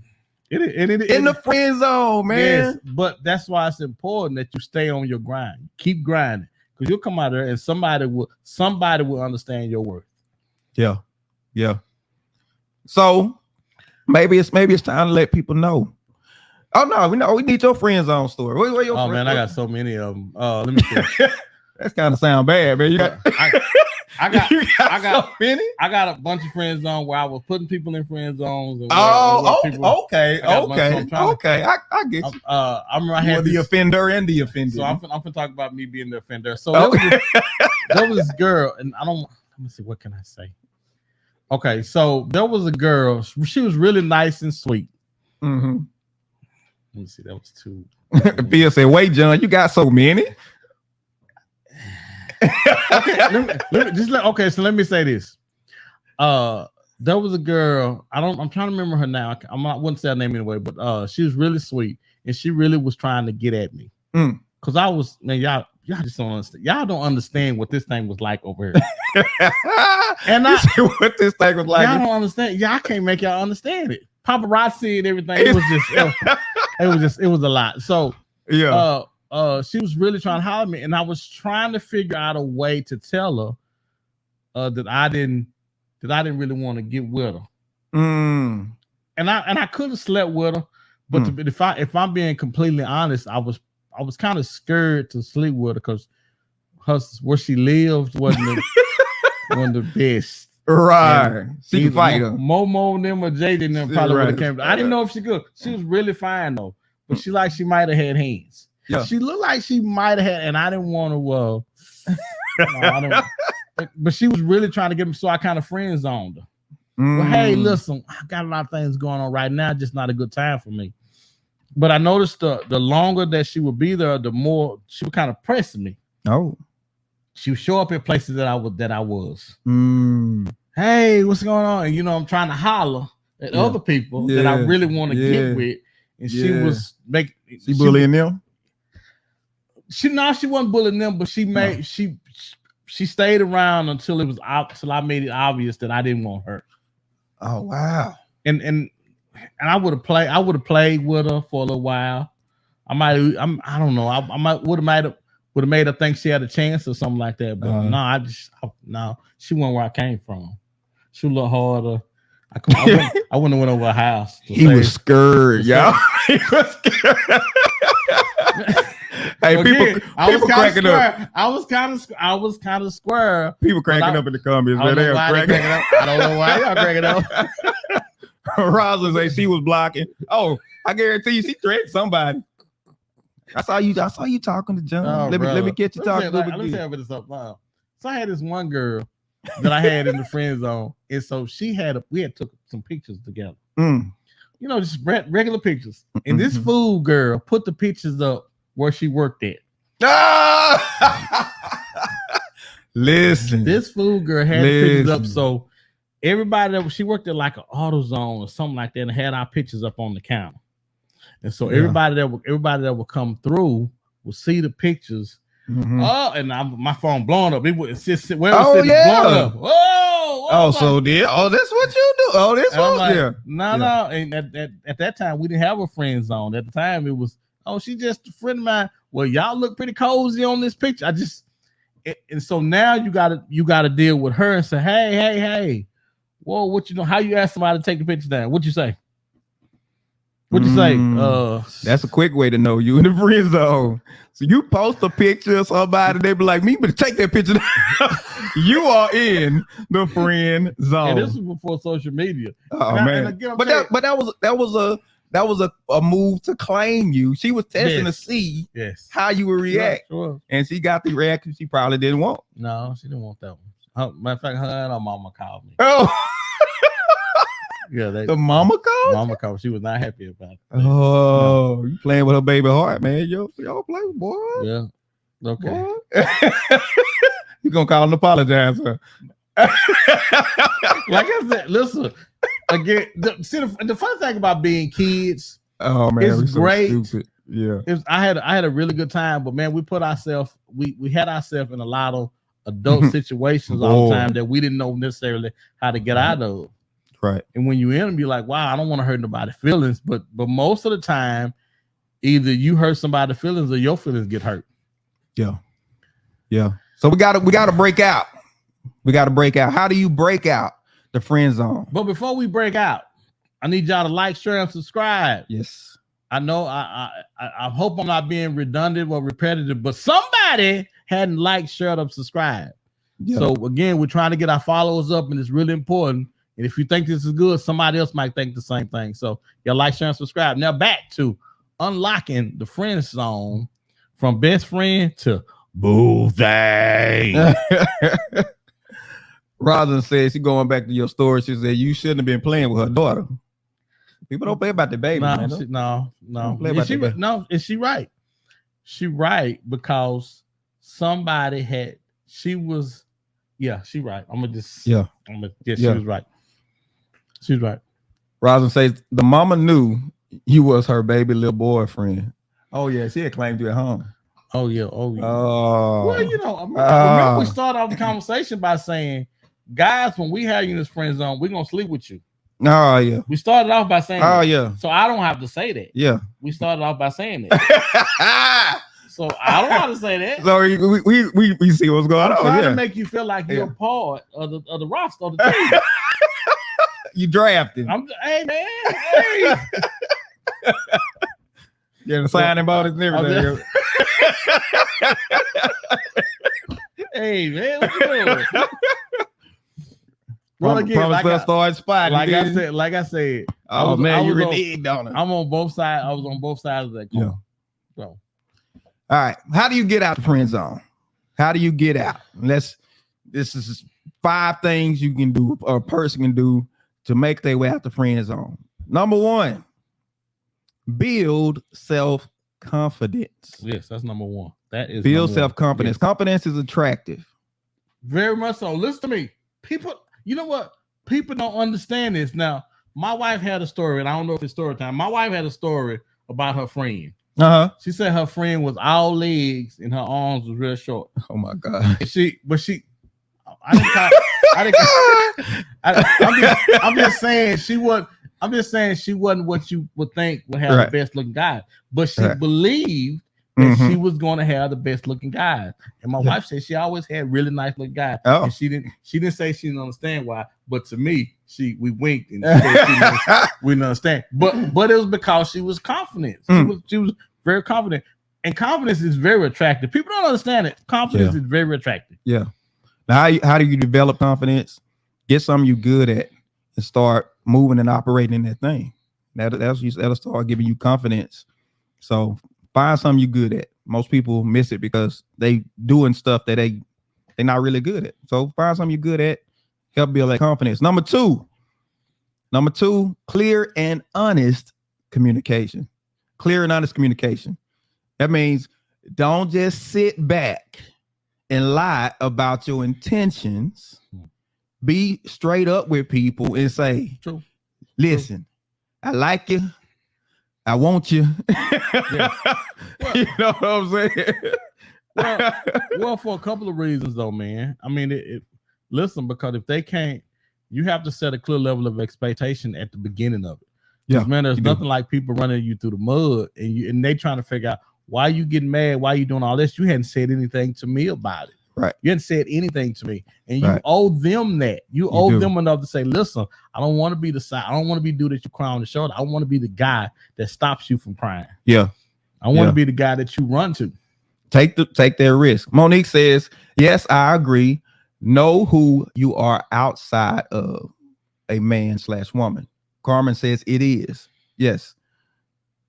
S2: In the friend zone, man.
S1: Yes, but that's why it's important that you stay on your grind. Keep grinding. Because you'll come out there and somebody will understand your worth.
S2: Yeah. So maybe it's time to let people know. Oh no, we need your friend zone story. Where your friend?
S1: Man, I got so many of them. Let me see.
S2: That's kind of sound bad, man. I got
S1: so many. I got a bunch of friend zone where I was putting people in friend zones. And
S2: okay. I get you.
S1: I remember I had
S2: the offender and the offended.
S1: So I'm gonna talk about me being the offender. So there was this girl, and let me see, what can I say? Okay, so there was a girl. She was really nice and sweet.
S2: Mm-hmm.
S1: Let me see. That was two.
S2: Bill said, "Wait, John, you got so many."
S1: Okay, so let me say this. There was a girl. I'm trying to remember her now. I wouldn't say her name anyway, but she was really sweet, and she really was trying to get at me. Because I was, man, y'all just don't understand. Y'all don't understand what this thing was like over here. And
S2: what this thing was like.
S1: Y'all don't understand. Y'all can't make y'all understand it. Paparazzi and everything. It was it was a lot. So yeah. She was really trying to holler at me, and I was trying to figure out a way to tell her that I didn't really want to get with her. And I could have slept with her, but if I'm being completely honest, I was kind of scared to sleep with her because where she lived wasn't the best.
S2: Right. She could fight her.
S1: Momo and them or Jade and them probably would have came. I didn't know if she could. She was really fine though, but she might have had hands. Yeah. She looked like she might have had, and I didn't want to. But she was really trying to get me, so I kind of friend zoned her. Well, hey, listen, I got a lot of things going on right now. Just not a good time for me. But I noticed the longer that she would be there, the more she would kind of press me.
S2: Oh,
S1: she would show up at places that I was. Hey, what's going on? And I'm trying to holler at other people that I really want to get with, and she was
S2: She bullying them.
S1: She wasn't bullying them, but she stayed around until I made it obvious that I didn't want her.
S2: Oh wow.
S1: And I would have played with her for a little while. I don't know. I might would have made her think she had a chance or something like that. But no, she wasn't where I came from. She was a little harder. I wouldn't have went over her house.
S2: He was scared, y'all. He was scared. Hey,
S1: again,
S2: people cracking up.
S1: I was kind of square.
S2: People cracking up in the comments, man. They are cracking
S1: up. I don't know why y'all cracking up.
S2: Rosalind say she was blocking. Oh, I guarantee you, she threatened somebody. I saw you talking to John.
S1: Oh,
S2: let me get you talking.
S1: Let me tell you this up now. So I had this one girl that I had in the friend zone, and so we had took some pictures together. You know, just regular pictures. And this fool girl put the pictures up where she worked at.
S2: Listen,
S1: this fool girl had the pictures up, so everybody she worked at like an AutoZone or something like that, and had our pictures up on the counter. And so everybody that would come through would see the pictures. Oh, and my phone blowing up. It would blowing up.
S2: That's what you do. Oh, this one.
S1: Like, no. And at that time, we didn't have a friend zone. At the time, it was, she's just a friend of mine. Well, y'all look pretty cozy on this picture. And so now you gotta deal with her and say, hey, whoa, what you know? How you ask somebody to take the picture down? What'd you say? What'd you say?
S2: That's a quick way to know you in the friend zone. So you post a picture of somebody, they be like, me, but take that picture down. You are in the friend zone.
S1: And this was before social media.
S2: Oh man! Again, that was a move to claim you. She was testing to see how you would react, and she got the reaction she probably didn't want.
S1: No, she didn't want that one. Matter of fact, her and her mama called me.
S2: Oh.
S1: Yeah,
S2: the mama called?
S1: Mama called. She was not happy about it.
S2: Oh, you playing with her baby heart, man. Y'all play, boy.
S1: Yeah. Okay.
S2: You gonna call and apologize, huh?
S1: Like I said, listen, again, the fun thing about being kids,
S2: oh man,
S1: it's great.
S2: So stupid. Yeah.
S1: I had a really good time, but man, we had ourselves in a lot of adult situations all the time that we didn't know necessarily how to get out of.
S2: Right. And
S1: when you in them, you're like, wow, I don't want to hurt nobody's feelings. But most of the time, either you hurt somebody's feelings or your feelings get hurt.
S2: Yeah. Yeah. So we gotta break out. We gotta break out. How do you break out the friend zone?
S1: But before we break out, I need y'all to like, share, and subscribe.
S2: Yes.
S1: I know I hope I'm not being redundant or repetitive, but somebody hadn't liked, shared, or subscribed. Yeah. So again, we're trying to get our followers up, and it's really important. And if you think this is good, somebody else might think the same thing. So yeah, like, share, and subscribe. Now back to unlocking the friend zone from best friend to Boo Thang.
S2: Rosalind says, she going back to your story. She said you shouldn't have been playing with her daughter. People don't play about the baby.
S1: No. Is she right? She right because somebody she was right. She was right. She's right.
S2: Rosalind says the mama knew you was her baby little boyfriend. Oh yeah, she had claimed you at home.
S1: Oh yeah.
S2: Oh.
S1: Well, remember we started off the conversation by saying, guys, when we have you in this friend zone, we're gonna sleep with you.
S2: Oh yeah.
S1: We started off by saying that.
S2: Yeah.
S1: So I don't have to say that.
S2: Yeah.
S1: We started off by saying that. So I don't have to say that.
S2: So we see what's going on.
S1: I'm trying to make you feel like you're a part of the roster of the team.
S2: You drafted.
S1: Hey man. Hey.
S2: Yeah, the signing bonus and everything.
S1: Hey man, what you doing?
S2: Well, again, like
S1: I said.
S2: Oh man, you reneged on it.
S1: I'm on both sides. I was on both sides of that coin.
S2: Yeah.
S1: So,
S2: all right. How do you get out the friend zone? How do you get out? This is 5 things you can do or a person can do to make their way out the friend zone. Number 1, build self-confidence.
S1: Yes, that's number 1. That is
S2: build self-confidence. Yes. Confidence is attractive.
S1: Very much so. Listen to me. People, you know what? People don't understand this. Now, my wife had a story, and I don't know if it's story time. My wife had a story about her friend. She said her friend was all legs and her arms was real short.
S2: Oh my God.
S1: I'm just saying she was. I'm just saying she wasn't what you would think would have the best looking guy, but she believed that she was going to have the best looking guys. And my wife said she always had really nice looking guys, and she didn't say she didn't understand why. But to me, we winked and we didn't understand. But it was because she was confident. She was very confident, and confidence is very attractive. People don't understand it. Confidence is very attractive.
S2: Yeah. Now, how do you develop confidence? Get something you're good at and start moving and operating in that thing. That'll start giving you confidence. So find something you're good at. Most people miss it because they doing stuff that they're not really good at. So find something you're good at. Help build that confidence. Number two, clear and honest communication. Clear and honest communication. That means don't just sit back and lie about your intentions. Be straight up with people and say, listen, I like you. I want you. You know what I'm saying?
S1: Well, for a couple of reasons though, man. I mean, listen, because if they can't, you have to set a clear level of expectation at the beginning of it. Yeah, man, there's nothing like people running you through the mud and they trying to figure out why you getting mad, why you doing all this. You hadn't said anything to me about it.
S2: Right.
S1: You hadn't said anything to me. And you owe them that. You owe them enough to say, listen, I don't want to be the side. I don't want to be dude that you cry on the shoulder. I want to be the guy that stops you from crying.
S2: Yeah.
S1: I want to be the guy that you run to.
S2: Take their risk. Monique says, yes, I agree. Know who you are outside of a man/woman. Carmen says it is. Yes.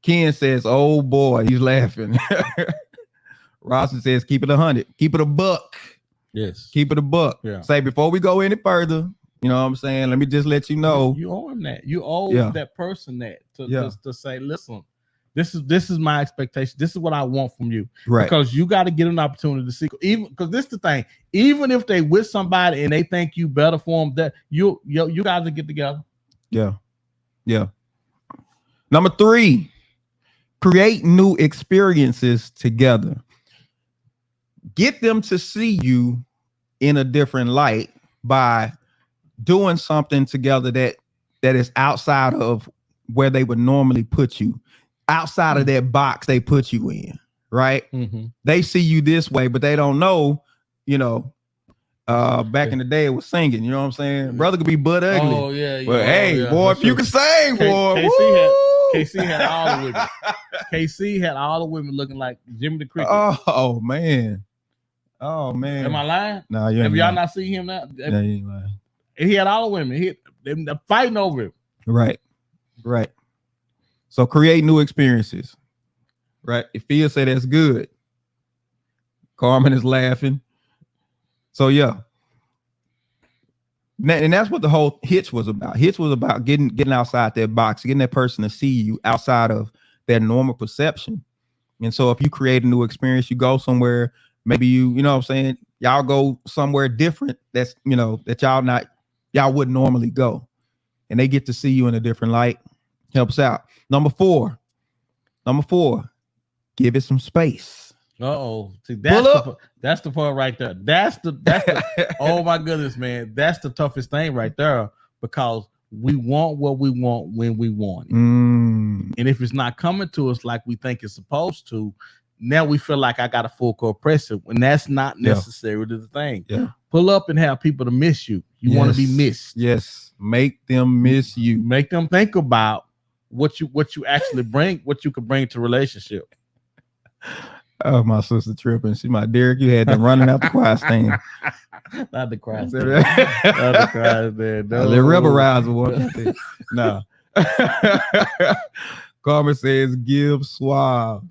S2: Ken says, oh boy, he's laughing. Rawson says, keep it 100. Keep it a buck.
S1: Yes.
S2: Keep it a buck.
S1: Yeah.
S2: Say, before we go any further, you know what I'm saying? Let me just let you know.
S1: You owe him that. You owe that person that to say, listen, this is my expectation. This is what I want from you.
S2: Right.
S1: Because you got to get an opportunity to see. Even because this is the thing. Even if they with somebody and they think you better for them, that you guys to get together.
S2: Yeah. Yeah. Number 3, create new experiences together. Get them to see you in a different light by doing something together that is outside of where they would normally put you, outside of that box they put you in, right? Mm-hmm. They see you this way, but they don't know, back in the day it was singing, you know what I'm saying? Brother could be butt ugly.
S1: Oh, yeah.
S2: But hey, boy, if you can sing, boy.
S1: KC had all the women. KC had all the women looking like Jimmy the Cricket.
S2: Oh man.
S1: Am I lying?
S2: No, you ain't.
S1: Have y'all not seen him now?
S2: No, you ain't lying.
S1: He had all the women. They're fighting over him.
S2: Right. So create new experiences. Right. If Phil said that's good. Carmen is laughing. So yeah. And that's what the whole Hitch was about. Hitch was about getting outside that box, getting that person to see you outside of their normal perception. And so if you create a new experience, you go somewhere, maybe you know what I'm saying, y'all go somewhere different that's, that y'all wouldn't normally go. And they get to see you in a different light. Helps out. Number 4, give it some space.
S1: See, that's the part right there. That's the oh my goodness, man. That's the toughest thing right there, because we want what we want when we want it. And if it's not coming to us like we think it's supposed to, now we feel like I got a full court press it, when that's not necessarily the thing.
S2: Yeah.
S1: Pull up and have people to miss you. You want to be missed.
S2: Yes. Make them miss you.
S1: Make them think about what you actually bring, what you could bring to relationship.
S2: Oh, my sister tripping. She my Derek. You had them running out the choir stand.
S1: Not the choir stand. Not the choir stand. No.
S2: The rebel riser one. No. Carmen says, give suave.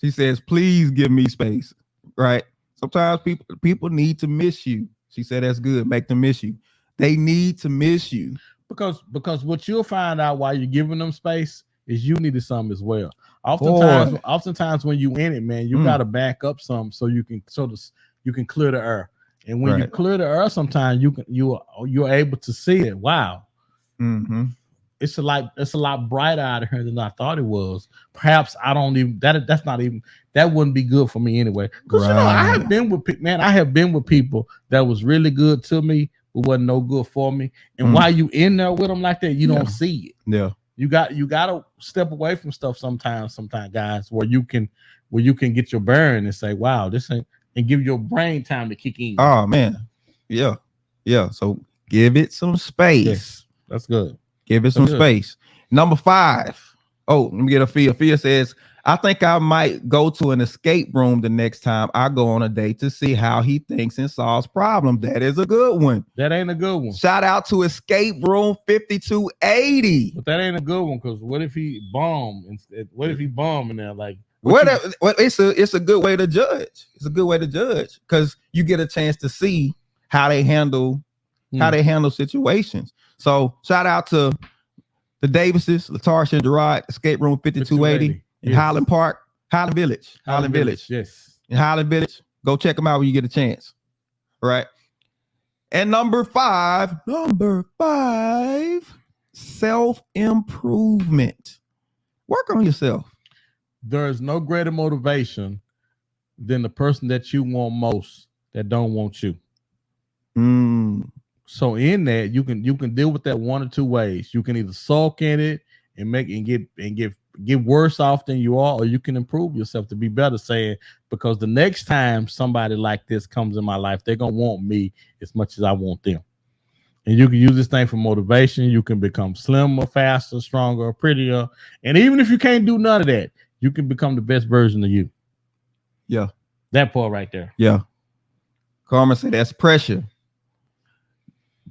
S2: She says, please give me space. Right. Sometimes people need to miss you. She said, that's good. Make them miss you. They need to miss you. Because what you'll find out while you're giving them space is you needed something as well. Oftentimes when you in it, man, you gotta back up some so you can clear the air. And when you clear the air, sometimes you're able to see it. Wow. Mm-hmm.
S1: it's a lot brighter out here than I thought it was. Perhaps I don't even that's not even that wouldn't be good for me anyway. Because you know, I have been with people that was really good to me, but wasn't no good for me. And while you in there with them like that, you don't see it.
S2: Yeah.
S1: You gotta step away from stuff sometimes, guys, where you can get your bearing and say, wow, this ain't, and give your brain time to kick in.
S2: Oh man. Yeah. Yeah. So give it some space.
S1: Yes, that's good.
S2: Give it some space. Number 5. Oh, let me get a Fia. Fia says, I think I might go to an escape room the next time I go on a date to see how he thinks and solves problems. That is a good one.
S1: That ain't a good one.
S2: Shout out to Escape Room 5280.
S1: But that ain't a good one, because what if he bomb? What if he bomb in there? Like,
S2: it's a good way to judge. It's a good way to judge because you get a chance to see how they handle situations. So shout out to the Davises, Latarsha and Gerard, Escape Room 5280 in Highland Park, Highland Village.
S1: Yes.
S2: In Highland Village. Go check them out when you get a chance. All right. And number 5, self-improvement. Work on yourself.
S1: There is no greater motivation than the person that you want most that don't want you. So in that, you can deal with that one or two ways. You can either sulk in it and get worse off than you are, or you can improve yourself to be better, saying, because the next time somebody like this comes in my life, they're gonna want me as much as I want them. And you can use this thing for motivation. You can become slimmer, faster, stronger, prettier. And even if you can't do none of that, you can become the best version of you.
S2: Yeah.
S1: That part right there.
S2: Yeah. Carmen said that's pressure.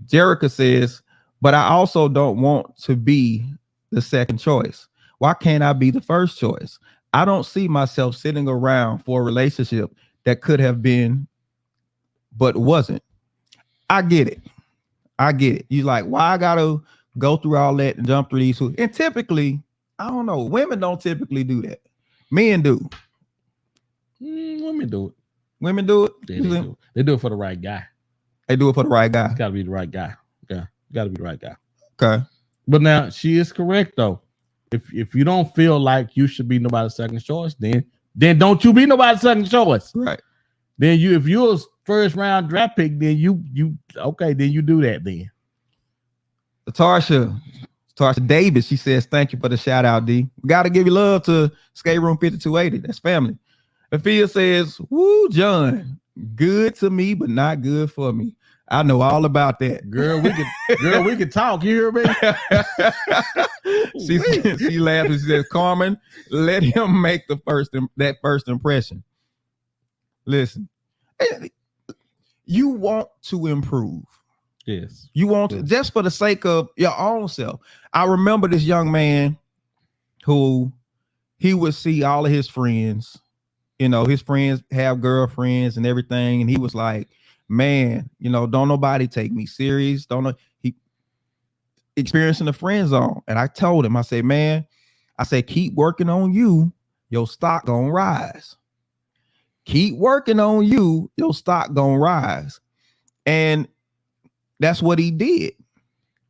S2: Jerica says, but I also don't want to be the second choice. Why can't I be the first choice? I don't see myself sitting around for a relationship that could have been, but wasn't. I get it. You like, why I gotta go through all that and jump through these hoops? And typically, I don't know, women don't typically do that. Men do.
S1: Women do it.
S2: Women do it.
S1: They do it for the right guy.
S2: They do it for the right guy.
S1: It's gotta be the right guy. Yeah, gotta be the right guy.
S2: Okay.
S1: But now she is correct though. If you don't feel like you should be nobody's second choice, then don't you be nobody's second choice.
S2: Right.
S1: Then if you're a first round draft pick, then you do that then.
S2: Tarsha Davis, she says, thank you for the shout out, D. We gotta give you love to Skate Room 5280. That's family. Afia says, woo, John, good to me, but not good for me. I know all about that.
S1: Girl, we can talk. You hear me?
S2: She laughs and she says, Carmen, let him make that first impression. Listen, you want to improve.
S1: Yes.
S2: You want to, just for the sake of your own self. I remember this young man who he would see all of his friends. You know, his friends have girlfriends and everything. And he was like, man, you know, don't nobody take me serious. He experiencing the friend zone. And I told him, I said, man, keep working on you. Your stock gonna rise. Keep working on you. Your stock gonna rise. And that's what he did.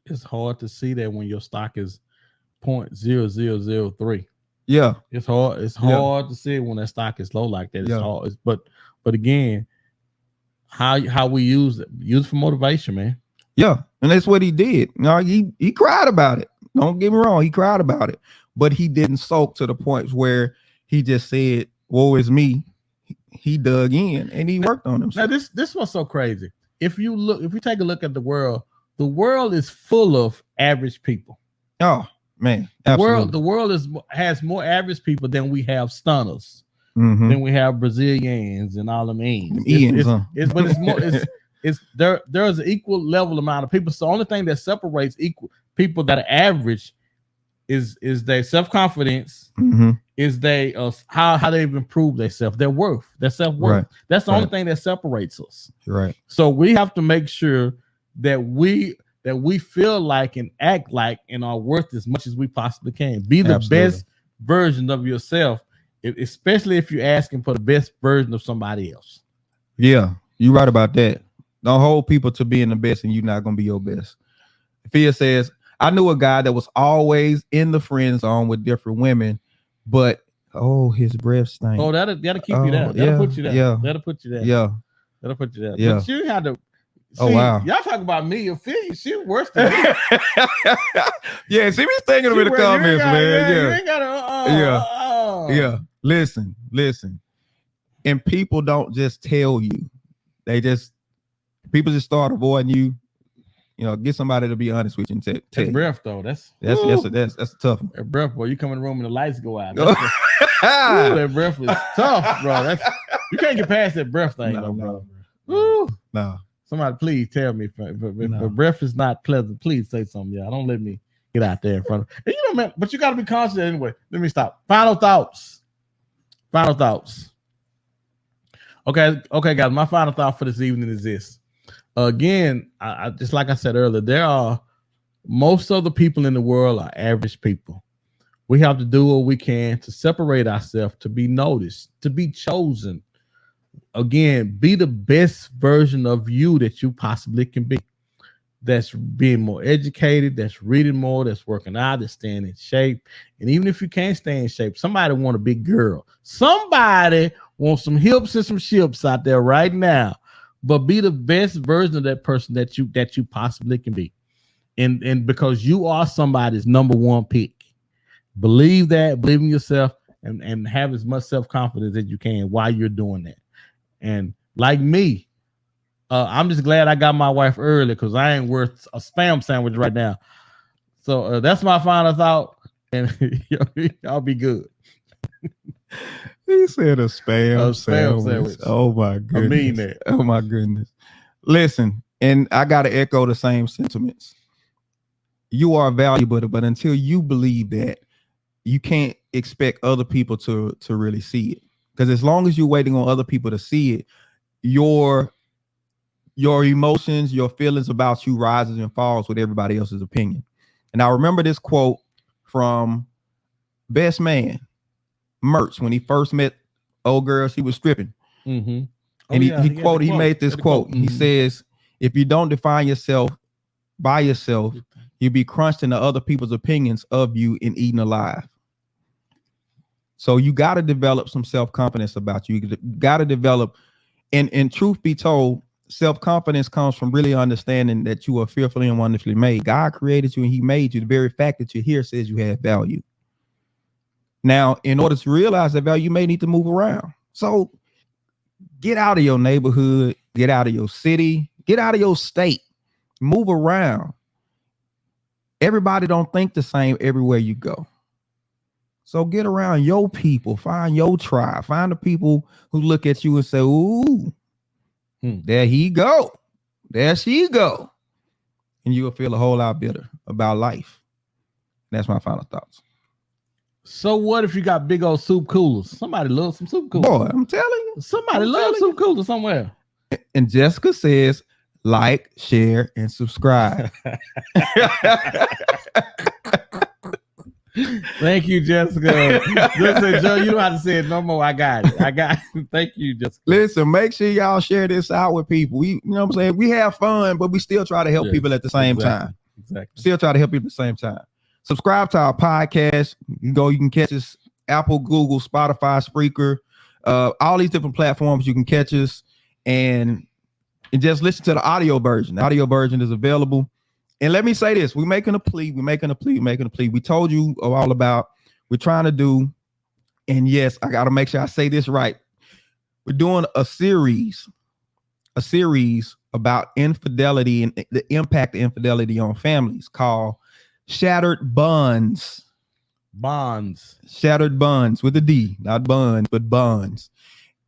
S1: It's hard to see that when your stock is 0.0003.
S2: Yeah,
S1: it's hard. It's hard to see it when that stock is low like that. It's hard. But again, how we use it for motivation, man.
S2: Yeah, and that's what he did. You know, he cried about it. Don't get me wrong, he cried about it, but he didn't sulk to the point where he just said, "Woe is me." He dug in and he worked on himself.
S1: Now this was so crazy. If you take a look at the world is full of average people.
S2: Oh man,
S1: the world has more average people than we have stunners, than we have Brazilians and all them Ians. There's an equal level amount of people. So the only thing that separates equal people that are average is their self-confidence, is how they've improved themselves, their worth, their self-worth. Right. That's the only thing that separates us.
S2: Right.
S1: So we have to make sure that we feel like and act like and are worth as much as we possibly can. Be the best version of yourself, especially if you're asking for the best version of somebody else.
S2: Yeah, you're right about that. Don't hold people to being the best and you're not going to be your best. Fia says, I knew a guy that was always in the friend zone with different women, but his breath stank.
S1: Oh, that'll keep you there. That'll put you there.
S2: Yeah.
S1: That'll put you there.
S2: Yeah.
S1: That'll put you there.
S2: Yeah.
S1: But you had to.
S2: Oh, wow.
S1: Y'all talk about me. Ophelia, she worse than me.
S2: Yeah, see me thinking of the comments, man.
S1: You ain't gotta.
S2: Yeah. Listen. And people don't just tell you. People just start avoiding you. You know, get somebody to be honest with you and tell
S1: That
S2: you.
S1: breath though. That's
S2: a tough one.
S1: That breath, boy. You come in the room and the lights go out. That breath is tough, bro. You can't get past that breath thing, bro.
S2: No.
S1: Somebody please tell me if breath is not pleasant. Please say something, y'all. Don't let me get out there in front of. And you know, man. But you got to be conscious anyway. Let me stop. Final thoughts. Okay, guys. My final thought for this evening is this. Again, I just like I said earlier, most of the people in the world are average people. We have to do what we can to separate ourselves, to be noticed, to be chosen. Again, be the best version of you that you possibly can be. That's being more educated, that's reading more, that's working out, that's staying in shape. And even if you can't stay in shape, somebody want a big girl. Somebody wants some hips and some ships out there right now. But be the best version of that person that you possibly can be. And because you are somebody's number one pick. Believe that, believe in yourself, and have as much self-confidence as you can while you're doing that. And like me, I'm just glad I got my wife early because I ain't worth a spam sandwich right now. So that's my final thought, and y'all be good.
S2: He said a spam sandwich. Oh my goodness.
S1: I mean that.
S2: Oh my goodness. Listen, and I gotta echo the same sentiments. You are valuable, but until you believe that, you can't expect other people to really see it. Because as long as you're waiting on other people to see it, your emotions, your feelings about you rises and falls with everybody else's opinion. And I remember this quote from Best Man, Merch, when he first met old girl, she was stripping.
S1: Mm-hmm.
S2: And he made this quote. Mm-hmm. He says, if you don't define yourself by yourself, you'll be crunched into other people's opinions of you and eaten alive. So you got to develop some self-confidence about you. You got to develop, and truth be told, self-confidence comes from really understanding that you are fearfully and wonderfully made. God created you and he made you. The very fact that you're here says you have value. Now, in order to realize that value, you may need to move around. So get out of your neighborhood, get out of your city, get out of your state, move around. Everybody don't think the same everywhere you go. So get around your people, find your tribe, find the people who look at you and say, ooh, there he go. There she go. And you'll feel a whole lot better about life. That's my final thoughts.
S1: So what if you got big old soup coolers? Somebody loves some soup coolers.
S2: Boy, I'm telling you.
S1: Somebody loves soup coolers somewhere.
S2: And Jessica says, like, share, and subscribe.
S1: Thank you, Jessica. Listen, Joe, you don't have to say it no more. I got it. Thank you, Jessica.
S2: Listen, make sure y'all share this out with people. You know what I'm saying? We have fun, but we still try to help people at the same time.
S1: Exactly.
S2: Still try to help people at the same time. Subscribe to our podcast. You can catch us Apple, Google, Spotify, Spreaker, all these different platforms. You can catch us and just listen to the audio version. The audio version is available. And let me say this, we're making a plea. We told you all about, we're trying to do, and yes, I got to make sure I say this right. We're doing a series about infidelity and the impact of infidelity on families called Shattered Bonds. Shattered Bonds with a D, not buns, but bonds.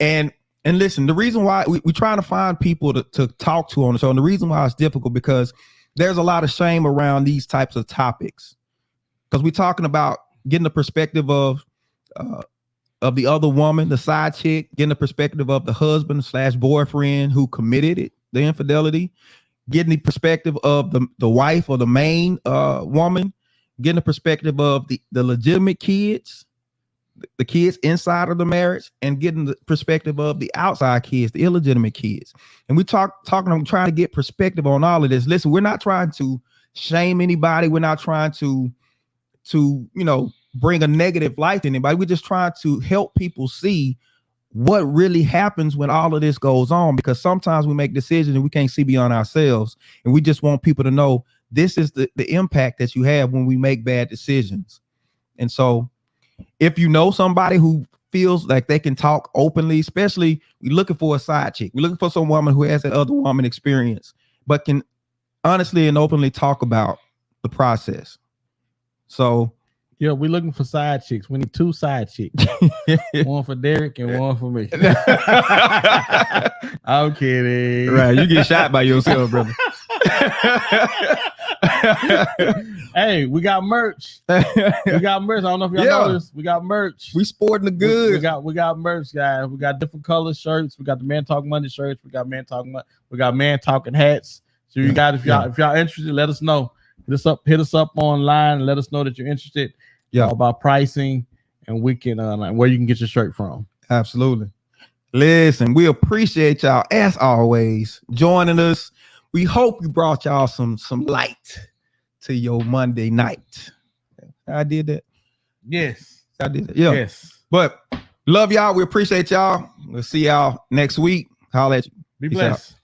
S2: And listen, the reason why we're trying to find people to talk to on the show, and the reason why it's difficult because there's a lot of shame around these types of topics, because we're talking about getting the perspective of the other woman, the side chick, getting the perspective of the husband / boyfriend who committed it, the infidelity, getting the perspective of the wife or the main woman, getting the perspective of the legitimate kids, the kids inside of the marriage, and getting the perspective of the outside kids, the illegitimate kids. And we I'm trying to get perspective on all of this. Listen, we're not trying to shame anybody. We're not trying to bring a negative light to anybody. We're just trying to help people see what really happens when all of this goes on, because sometimes we make decisions and we can't see beyond ourselves, and we just want people to know this is the impact that you have when we make bad decisions. And so if you know somebody who feels like they can talk openly, especially we're looking for a side chick, we're looking for some woman who has that other woman experience, but can honestly and openly talk about the process. So
S1: yeah, we're looking for side chicks. We need 2 side chicks. One for Derek and one for me. I'm kidding.
S2: Right, you get shot by yourself, brother.
S1: Hey, we got merch. We got merch. I don't know if y'all noticed. We got merch.
S2: We sporting the good.
S1: We got merch, guys. We got different color shirts. We got the Man Talk Monday shirts. We got Man Talking hats. So you guys, if y'all interested, let us know. Hit us up online and let us know that you're interested. About pricing, and we can where you can get your shirt from.
S2: Absolutely. Listen, we appreciate y'all as always joining us. We hope we brought y'all some light to your Monday night. I did that.
S1: Yes,
S2: I did that. Yeah.
S1: Yes.
S2: But love y'all. We appreciate y'all. We'll see y'all next week. Holla at you.
S1: Be
S2: Peace
S1: blessed.